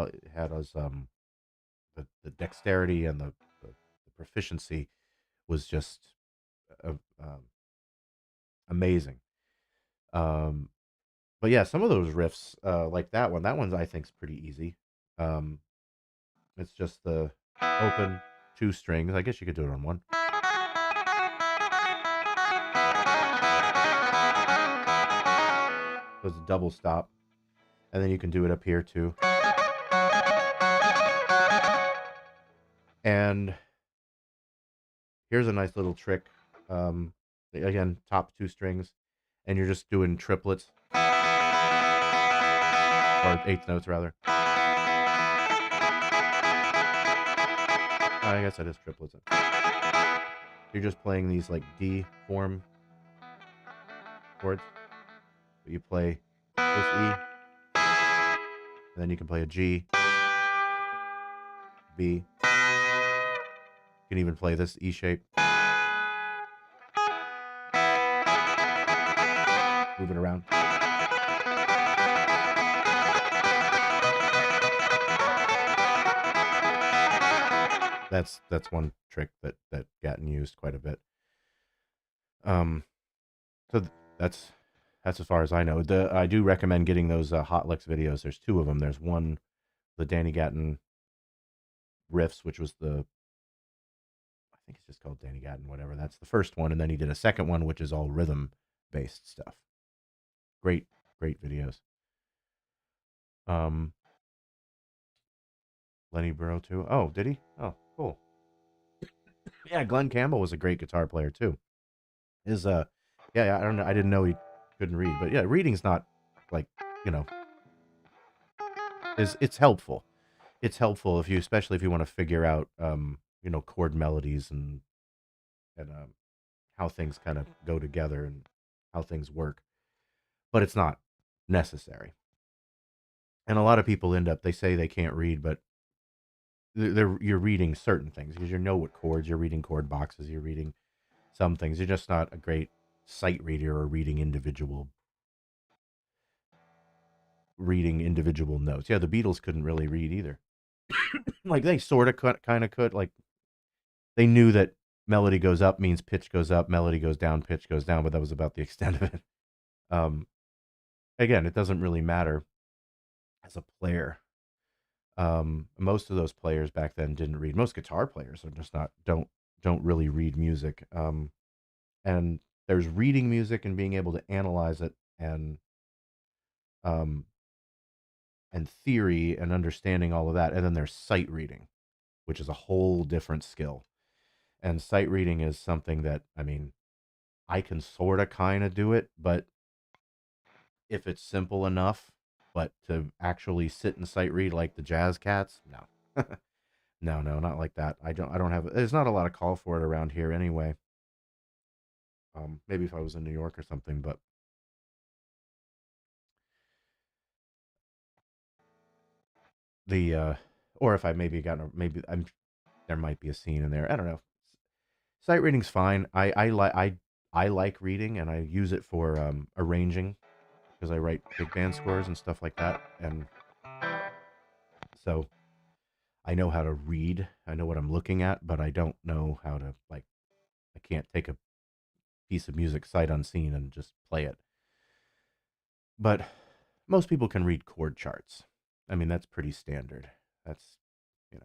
his the dexterity and the proficiency was just uh, um, amazing. Um, but yeah, some of those riffs, like that one's I think's pretty easy. Um, it's just the open two strings. I guess you could do it on one. So it's a double stop, and then you can do it up here too. And here's a nice little trick. Again, top two strings, and you're just doing triplets or eighth notes rather. I guess that is triplets. You're just playing these like D form chords. But you play this E, and then you can play a G, B. You can even play this E shape. Move it around. That's one trick that Gatton used quite a bit. Um, so that's as far as I know. I do recommend getting those Hot Licks videos. There's two of them. There's one, the Danny Gatton riffs, which was I think it's just called Danny Gatton, whatever. That's the first one, and then he did a second one, which is all rhythm based stuff. Great, great videos. Um, Lenny Burrow too. Oh, did he? Oh, cool. Yeah, Glenn Campbell was a great guitar player too. His yeah, I don't know. I didn't know he couldn't read, but yeah, reading's not like, you know, is it's helpful. It's helpful if you, especially if you want to figure out, chord melodies and how things kind of go together and how things work. But it's not necessary. And a lot of people end up, they say they can't read, but you're reading certain things because you know what chords you're reading, chord boxes you're reading. Some things you're just not a great sight reader or reading individual notes. Yeah, the Beatles couldn't really read either. Like they sort of kind of could. Like they knew that melody goes up means pitch goes up, melody goes down, pitch goes down, but that was about the extent of it. Um, Again, it doesn't really matter as a player. Most of those players back then didn't read. Most guitar players are just not don't really read music. And there's reading music and being able to analyze it um, and theory and understanding all of that. And then there's sight reading, which is a whole different skill. And sight reading is something that, I mean, I can sort of kind of do it, but if it's simple enough, but to actually sit and sight read like the jazz cats, no. No, not like that. I don't have, there's not a lot of call for it around here anyway. Maybe if I was in New York or something, but the or if I maybe maybe I'm there might be a scene in there. I don't know. Sight reading's fine. I like reading and I use it for arranging because I write big band scores and stuff like that. And so I know how to read. I know what I'm looking at, but I don't know how to, like, I can't take a piece of music sight unseen and just play it. But most people can read chord charts. I mean, that's pretty standard. That's, you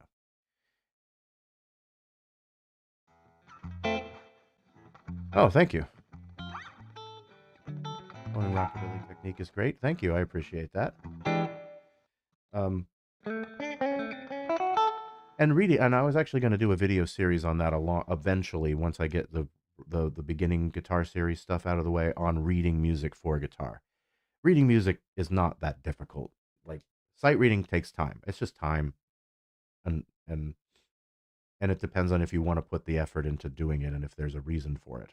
know. Oh, thank you. One rockabilly technique is great. Thank you. I appreciate that. Um, and reading, and I was actually going to do a video series on that along eventually once I get the beginning guitar series stuff out of the way on reading music for guitar. Reading music is not that difficult. Like sight reading takes time. It's just time, and and and it depends on if you want to put the effort into doing it and if there's a reason for it.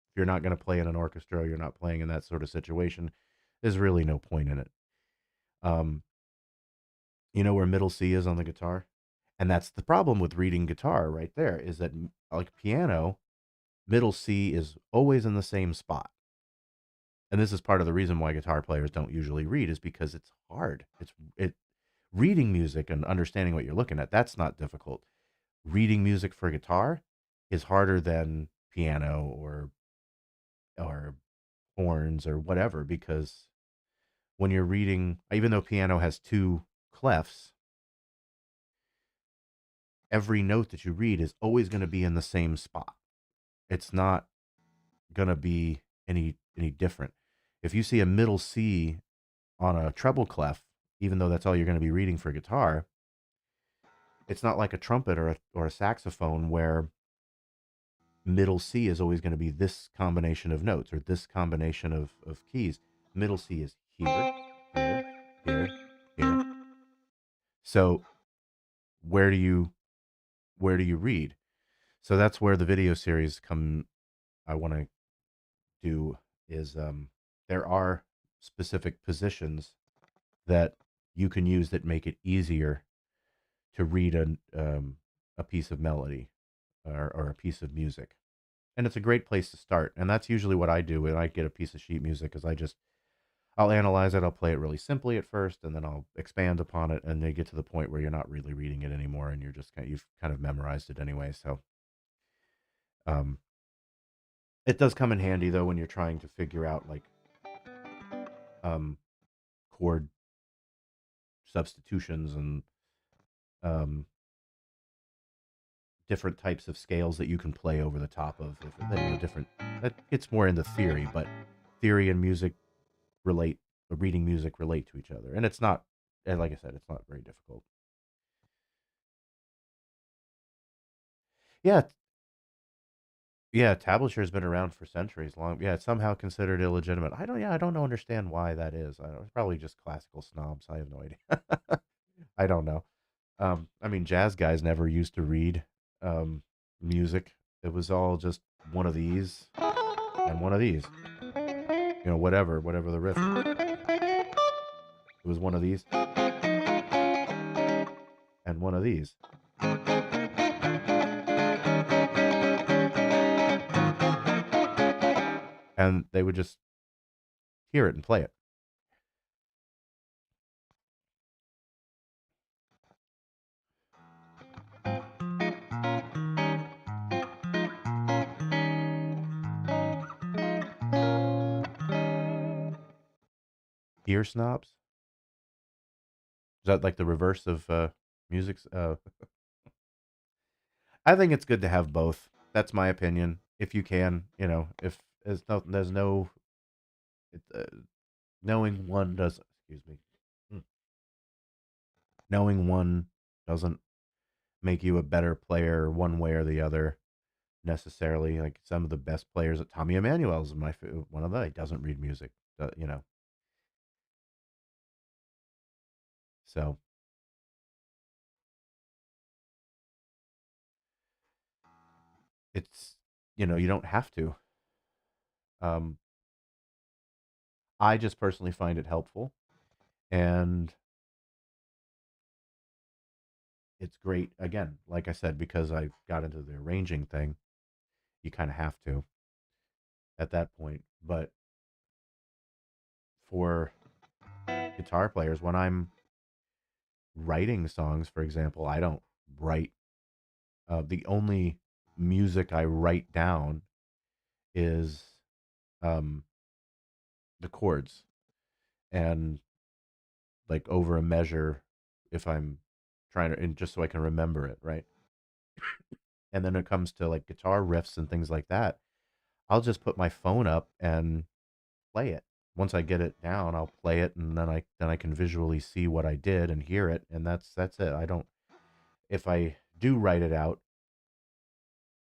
If you're not going to play in an orchestra, or you're not playing in that sort of situation, there's really no point in it. Um, you know where middle C is on the guitar? And that's the problem with reading guitar right there is that, like piano, middle C is always in the same spot. And this is part of the reason why guitar players don't usually read is because it's hard. It reading music and understanding what you're looking at, that's not difficult. Reading music for guitar is harder than piano or horns or whatever because when you're reading, even though piano has two clefs, every note that you read is always going to be in the same spot. It's not going to be any different. If you see a middle C on a treble clef, even though that's all you're going to be reading for guitar, it's not like a trumpet or a saxophone where middle C is always going to be this combination of notes or this combination of keys. Middle C is here, here, here, here. So where do you where do you read? So that's where the video series come I want to do is there are specific positions that you can use that make it easier to read a piece of melody or a piece of music. And it's a great place to start. And that's usually what I do when I get a piece of sheet music is I'll analyze it, I'll play it really simply at first, and then I'll expand upon it, and they get to the point where you're not really reading it anymore, and you've kind of memorized it anyway. So um, it does come in handy though when you're trying to figure out like um, chord substitutions and um, different types of scales that you can play over the top of. If different, that gets more into theory, but theory and music relate. Reading music relate to each other, and it's not. And like I said, it's not very difficult. Yeah, yeah, tablature has been around for centuries long. Yeah, it's somehow considered illegitimate. I don't understand why that is. I don't, it's probably just classical snobs. I have no idea. I don't know. I mean, jazz guys never used to read um, music. It was all just one of these and one of these. Whatever the riff. It was one of these and one of these. And they would just hear it and play it. Ear snobs? Is that like the reverse of music's? I think it's good to have both. That's my opinion. If you can, if there's no, it, knowing one does, excuse me, Mm. knowing one doesn't make you a better player one way or the other necessarily. Like some of the best players, Tommy Emmanuel's one of them. He doesn't read music, you know. So it's you don't have to. Um, I just personally find it helpful, and it's great. Again, like I said, because I got into the arranging thing, you kind of have to at that point. But for guitar players, when I'm writing songs, for example, I don't write. The only music I write down is um, the chords and like over a measure if I'm trying to, and just so I can remember it, right? And then it comes to like guitar riffs and things like that, I'll just put my phone up and play it. Once I get it down, I'll play it, and then I can visually see what I did and hear it, and that's it. I don't. If I do write it out,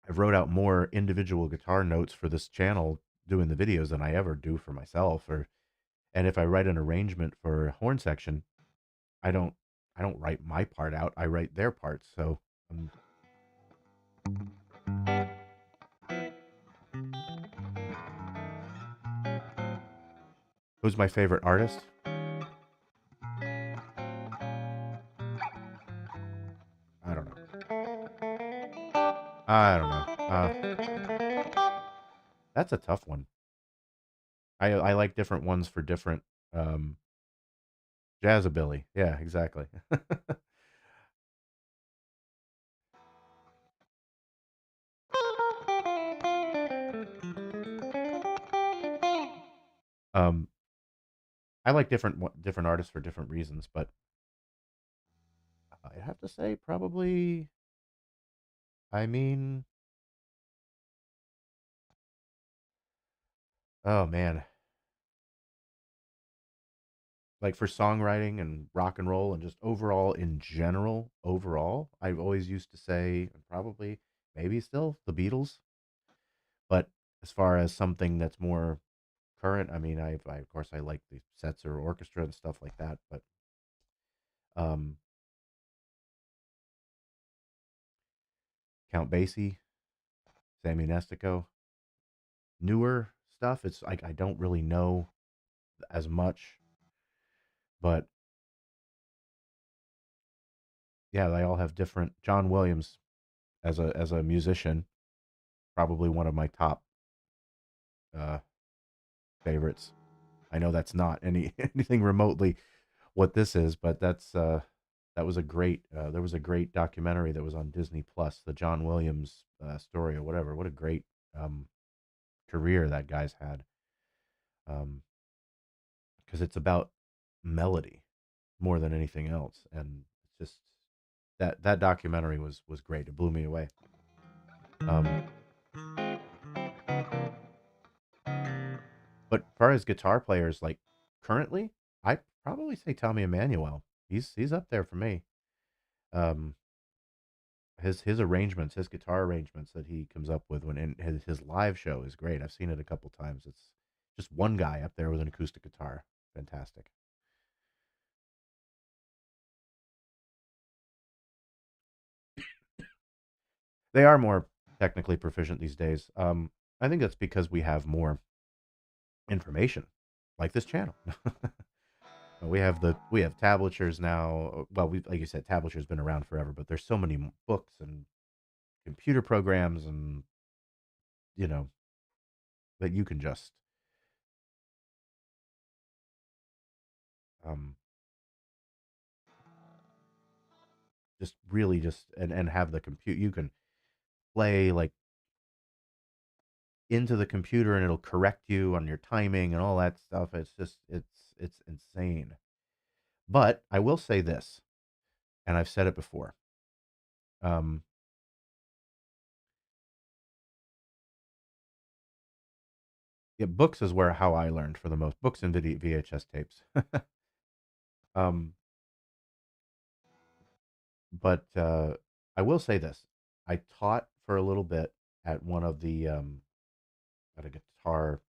I wrote out more individual guitar notes for this channel doing the videos than I ever do for myself. And if I write an arrangement for a horn section, I don't I don't write my part out. I write their parts. So, um, who's my favorite artist? I don't know. I don't know. That's a tough one. I like different ones for different um, Jazzabilly. Yeah, exactly. um, I like different artists for different reasons, but I have to say probably. I mean, oh man, like for songwriting and rock and roll and just overall in general, overall, I've always used to say probably maybe still the Beatles. But as far as something that's more current, I mean, I of course I like the sets or orchestra and stuff like that, but um, Count Basie, Sammy Nestico, newer stuff. It's like I don't really know as much, but yeah, they all have different. John Williams as a musician, probably one of my top uh, favorites. I know that's not anything remotely what this is, but that was a great. There was a great documentary that was on Disney Plus, the John Williams story or whatever. What a great um, career that guy's had, because it's about melody more than anything else, and it's just that documentary was great. It blew me away. Um, but as far as guitar players, like currently, I probably say Tommy Emmanuel. He's up there for me. Um, his arrangements, his guitar arrangements that he comes up with when in his live show is great. I've seen it a couple times. It's just one guy up there with an acoustic guitar. Fantastic. They are more technically proficient these days. I think that's because we have more information, like this channel. We have tablatures now. Well, we like you said, tablature's been around forever, but there's so many books and computer programs and you know that you can um, just really just and have the compute. You can play like into the computer and it'll correct you on your timing and all that stuff. It's just it's insane. But I will say this, and I've said it before. Um, yeah, books is where how I learned for the most books and VHS tapes. um, but I will say this: I taught for a little bit at one of the at a guitar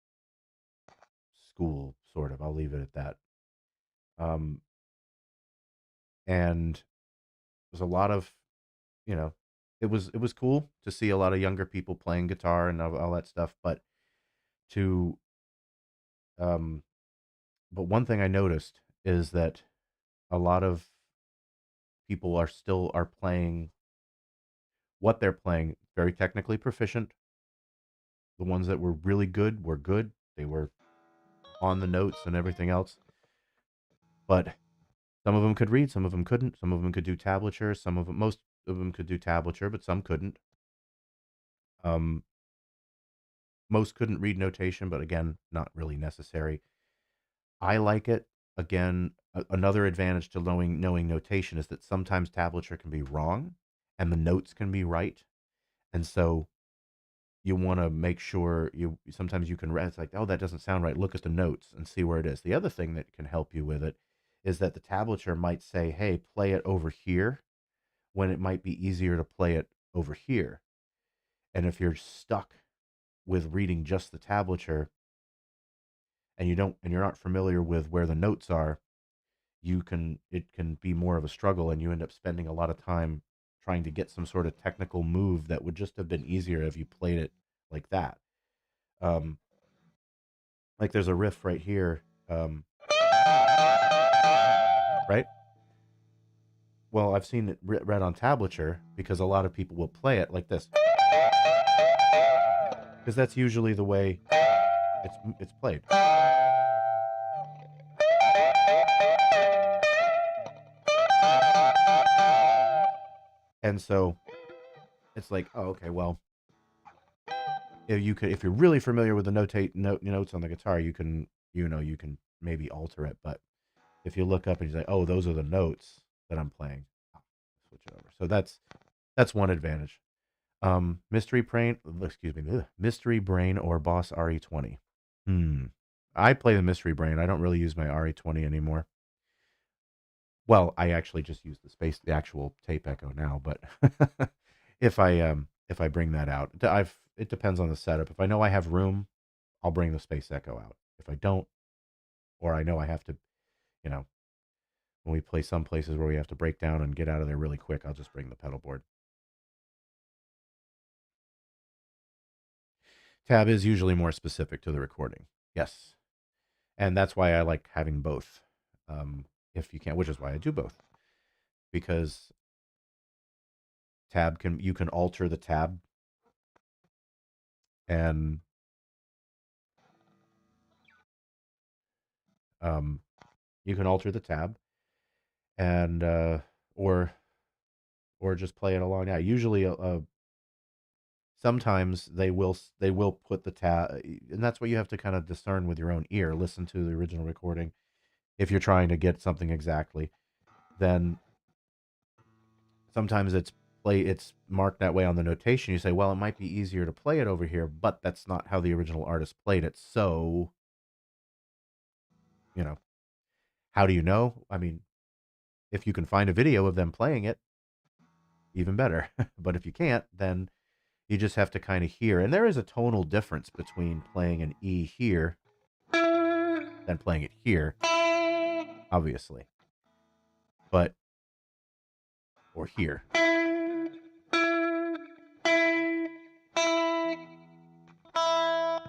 school, sort of. I'll leave it at that. Um, and there's a lot of it was cool to see a lot of younger people playing guitar and all that stuff. To um, but one thing I noticed is that a lot of people are playing what they're playing very technically proficient. The ones that were really good were good. They were on the notes and everything else. But some of them could read, some of them couldn't. Some of them could do tablature. Most of them could do tablature, but some couldn't. Um, most couldn't read notation, but again, not really necessary. I like it. Again, another advantage to knowing notation is that sometimes tablature can be wrong and the notes can be right. And so you want to make sure sometimes you can it's like, oh, that doesn't sound right. Look at the notes and see where it is. The other thing that can help you with it is that the tablature might say, hey, play it over here, when it might be easier to play it over here. And if you're stuck with reading just the tablature and you're not familiar with where the notes are, it can be more of a struggle and you end up spending a lot of time trying to get some sort of technical move that would just have been easier if you played it like that. Um, like there's a riff right here, right? Well, I've seen it read on tablature because a lot of people will play it like this, because that's usually the way it's played. And so it's like, oh, okay, well, if you're really familiar with the notes on the guitar, you can maybe alter it. But if you look up and you say, oh, those are the notes that I'm playing, I'll switch it over. So that's one advantage. Mystery Brain, excuse me, Mystery Brain or Boss RE20. Hmm. I play the Mystery Brain. I don't really use my RE20 anymore. Well, I actually just use the actual tape echo now. But if I bring that out, it depends on the setup. If I know I have room, I'll bring the space echo out. If I don't, or I know I have to, you know, when we play some places where we have to break down and get out of there really quick, I'll just bring the pedal board. Tab is usually more specific to the recording. Yes. And that's why I like having both. If you can, which is why I do both, because you can alter the tab, and um, you can alter the tab, and or just play it along. Yeah, usually sometimes they will put the tab, and that's what you have to kind of discern with your own ear. Listen to the original recording. If you're trying to get something exactly, then sometimes it's marked that way on the notation. You say, well, it might be easier to play it over here, but that's not how the original artist played it. So, you know, how do you know? I mean, if you can find a video of them playing it, even better. But if you can't, then you just have to kind of hear. And there is a tonal difference between playing an E here than playing it here, obviously. But, or here.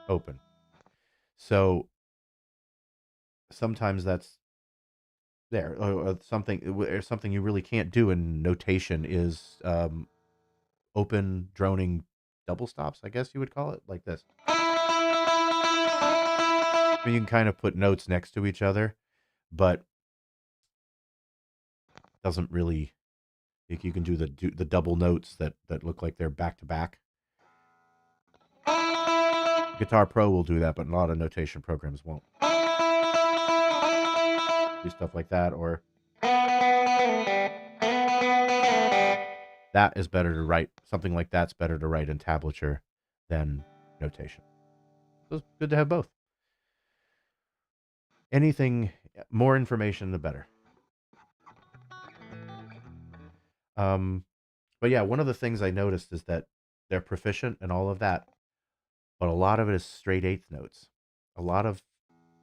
Open. So sometimes that's there. Or something you really can't do in notation is open droning double stops, I guess you would call it, like this. I mean, you can kind of put notes next to each other, but doesn't really. You can do the double notes that look like they're back to back. Guitar Pro will do that, but a lot of notation programs won't. Do stuff like that, or that is better to write. Something like that's better to write in tablature than notation. So it's good to have both. Anything, more information, the better. But yeah, one of the things I noticed is that they're proficient and all of that, but a lot of it is straight eighth notes. A lot of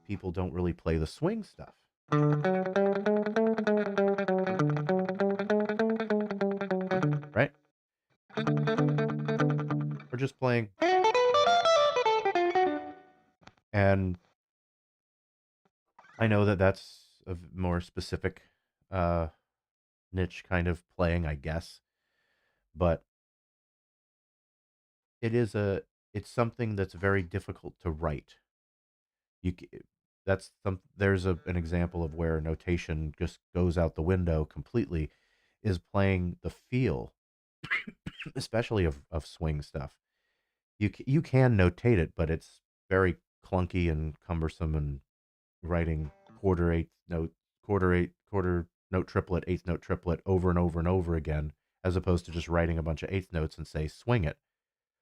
people don't really play the swing stuff. Right? We're just playing. And I know that that's a more specific niche kind of playing, I guess. But it's something that's very difficult to write. There's an example of where notation just goes out the window completely, is playing the feel, especially of swing stuff. You can notate it, but it's very clunky and cumbersome, and writing quarter note triplet, eighth note triplet over and over and over again, as opposed to just writing a bunch of eighth notes and say swing it.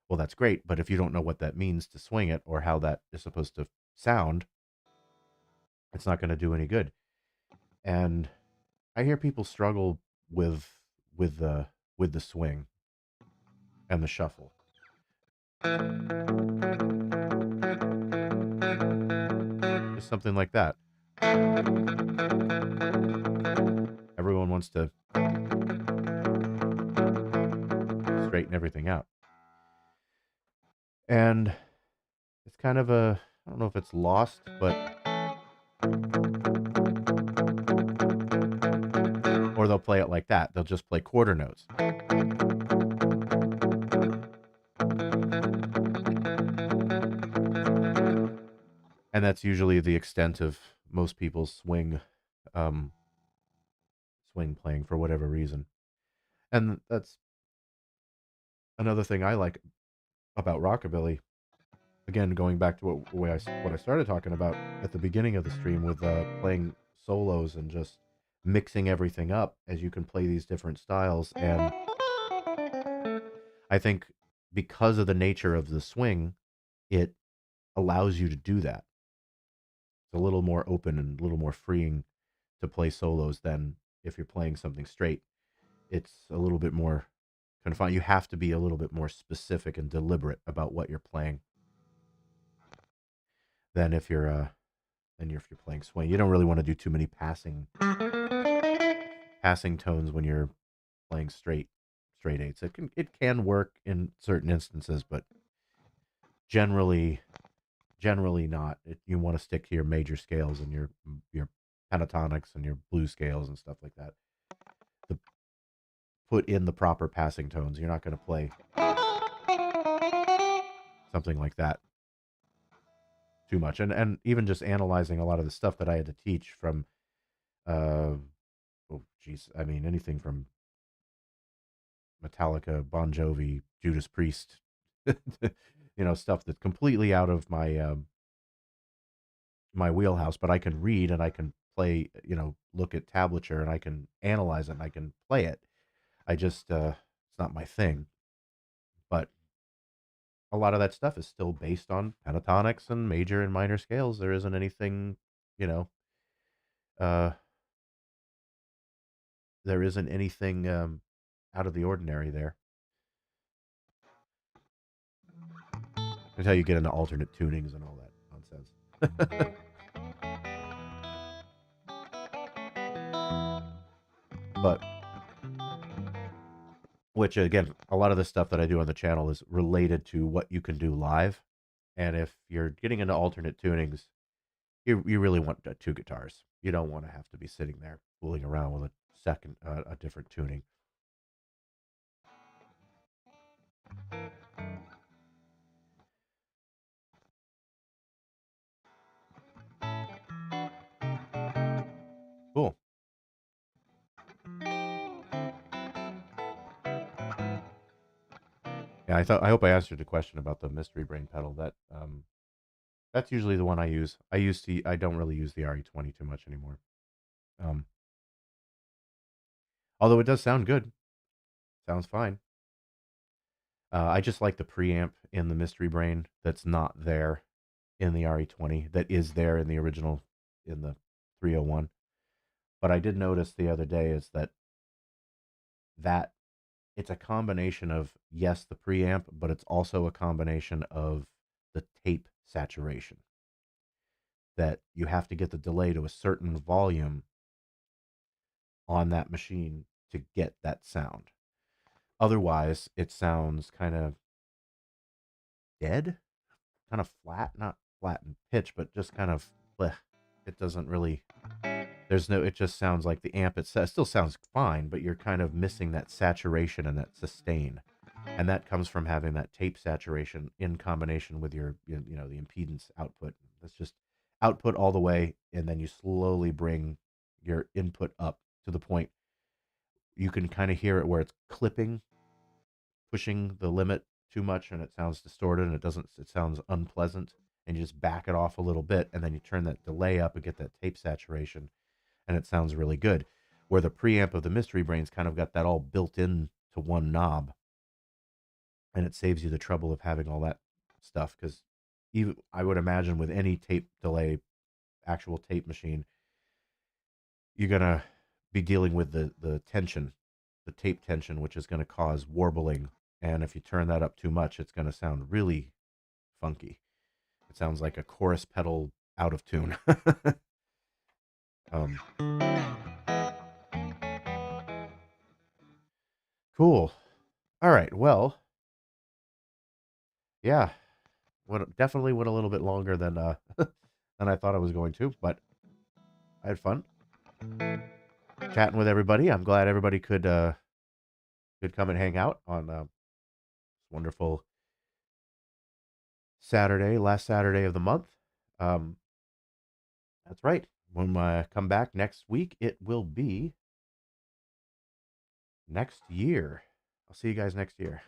Well, that's great, but if you don't know what that means to swing it or how that is supposed to sound, it's not going to do any good. And I hear people struggle with with the with the swing and the shuffle. Just something like that. Everyone wants to straighten everything out. And it's kind of I don't know if it's lost, but or they'll play it like that. They'll just play quarter notes. And that's usually the extent of most people's swing playing for whatever reason. And that's another thing I like about rockabilly. Again, going back to what I started talking about at the beginning of the stream with playing solos and just mixing everything up as you can play these different styles. And I think because of the nature of the swing, it allows you to do that. It's a little more open and a little more freeing to play solos than if you're playing something straight. It's a little bit more confined. You have to be a little bit more specific and deliberate about what you're playing than if you're playing swing. You don't really want to do too many passing tones when you're playing straight eights. It can work in certain instances, but generally not. You want to stick to your major scales and your pentatonics and your blues scales and stuff like that. Put in the proper passing tones. You're not going to play something like that too much. And even just analyzing a lot of the stuff that I had to teach from, I mean, anything from Metallica, Bon Jovi, Judas Priest, stuff that's completely out of my wheelhouse, but I can read and I can play, look at tablature and I can analyze it and I can play it. I just, it's not my thing. But a lot of that stuff is still based on pentatonics and major and minor scales. There isn't anything, uh, there isn't anything out of the ordinary there until you get into alternate tunings and all that nonsense. But which again, a lot of the stuff that I do on the channel is related to what you can do live. And if you're getting into alternate tunings, you really want two guitars. You don't want to have to be sitting there fooling around with a different tuning. Cool. Yeah, I hope I answered the question about the mystery brain pedal. That's usually the one I use. I don't really use the RE20 too much anymore. Um, Although it does sound good, sounds fine. I just like the preamp in the mystery brain that's not there in the RE20 that is there in the original in the 301. But I did notice the other day is that it's a combination of, yes, the preamp, but it's also a combination of the tape saturation. That you have to get the delay to a certain volume on that machine to get that sound. Otherwise, it sounds kind of dead, kind of flat, not flat in pitch, but just kind of, bleh. It doesn't really, it just sounds like the amp itself still sounds fine, but you're kind of missing that saturation and that sustain. And that comes from having that tape saturation in combination with your, the impedance output. That's just output all the way, and then you slowly bring your input up to the point you can kind of hear it where it's clipping, pushing the limit too much, and it sounds distorted, and it sounds unpleasant, and you just back it off a little bit, and then you turn that delay up and get that tape saturation, and it sounds really good. Where the preamp of the Mystery Brain's kind of got that all built in to one knob, and it saves you the trouble of having all that stuff, because even I would imagine with any tape delay, actual tape machine, you're gonna be dealing with the tension, the tape tension, which is going to cause warbling. And if you turn that up too much, it's going to sound really funky. It sounds like a chorus pedal out of tune. um, cool. All right. Well, yeah. Definitely went a little bit longer than than I thought I was going to, but I had fun chatting with everybody. I'm glad everybody could come and hang out on this wonderful Saturday, last Saturday of the month. Um, that's right. When I come back next week, it will be next year. I'll see you guys next year.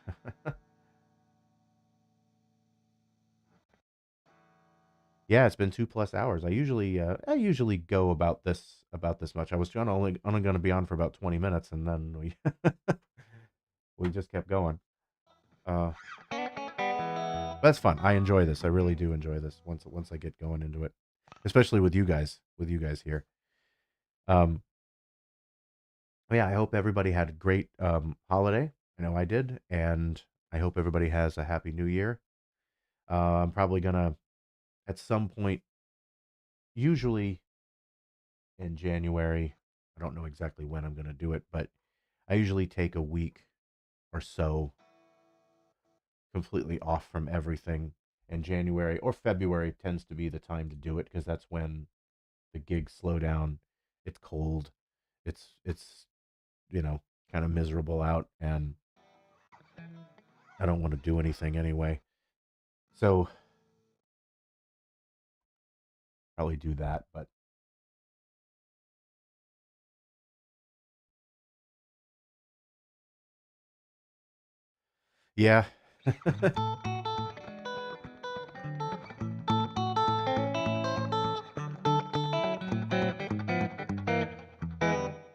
Yeah, it's been 2+ hours. I usually go about this much. I was only going to be on for about 20 minutes, and then we just kept going. Uh, that's fun. I enjoy this. I really do enjoy this once I get going into it, especially with you guys here. Um, yeah, I hope everybody had a great holiday. I know I did, and I hope everybody has a happy New Year. I'm probably gonna at some point, usually in January. I don't know exactly when I'm gonna do it, but I usually take a week or so completely off from everything. And January or February tends to be the time to do it because that's when the gigs slow down. It's cold. It's kind of miserable out, and I don't want to do anything anyway. So probably do that, but yeah.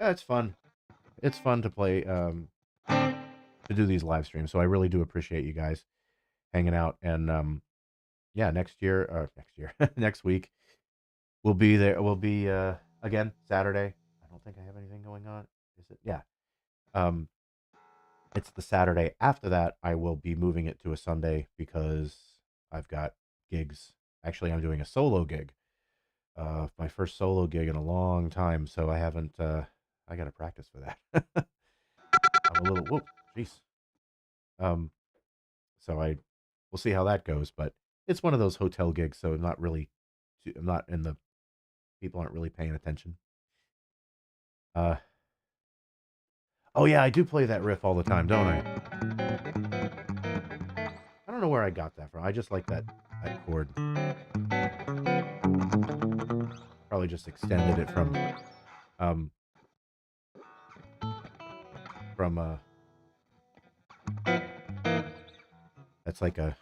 Yeah, it's fun. It's fun to play to do these live streams. So I really do appreciate you guys hanging out. And yeah, next week we'll be there. We'll be again Saturday. I don't think I have anything going on. Is it? Yeah. Um it's the Saturday after that, I will be moving it to a Sunday because I've got gigs. Actually, I'm doing a solo gig. My first solo gig in a long time, so I haven't. I got to practice for that. I'm a little. Whoa, jeez. Um, so we'll see how that goes, but it's one of those hotel gigs, so I'm not really. I'm not in the. People aren't really paying attention. Uh, oh yeah, I do play that riff all the time, don't I? I don't know where I got that from. I just like that chord. Probably just extended it um from that's like a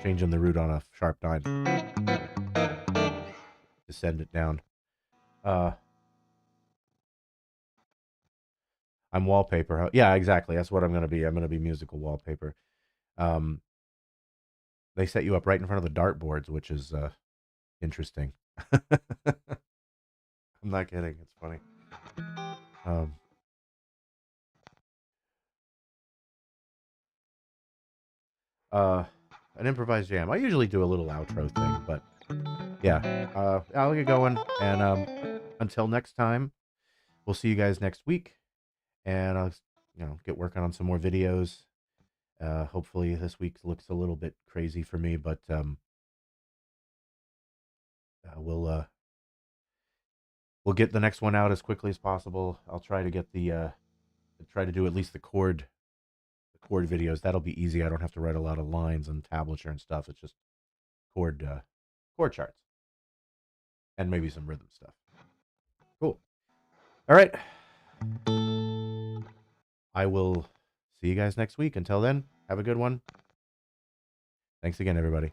changing the root on a sharp nine to send it down. Uh I'm wallpaper. Yeah, exactly. That's what I'm gonna be. I'm gonna be musical wallpaper. Um they set you up right in front of the dartboards, which is interesting. I'm not kidding. It's funny. Um an improvised jam. I usually do a little outro thing, but yeah. I'll get going, and until next time, we'll see you guys next week, and I'll get working on some more videos. Hopefully this week looks a little bit crazy for me, but we'll get the next one out as quickly as possible. I'll try to get try to do at least the chord videos. That'll be easy. I don't have to write a lot of lines and tablature and stuff. It's just chord charts and maybe some rhythm stuff. Cool. All right. I will see you guys next week. Until then, have a good one. Thanks again, everybody.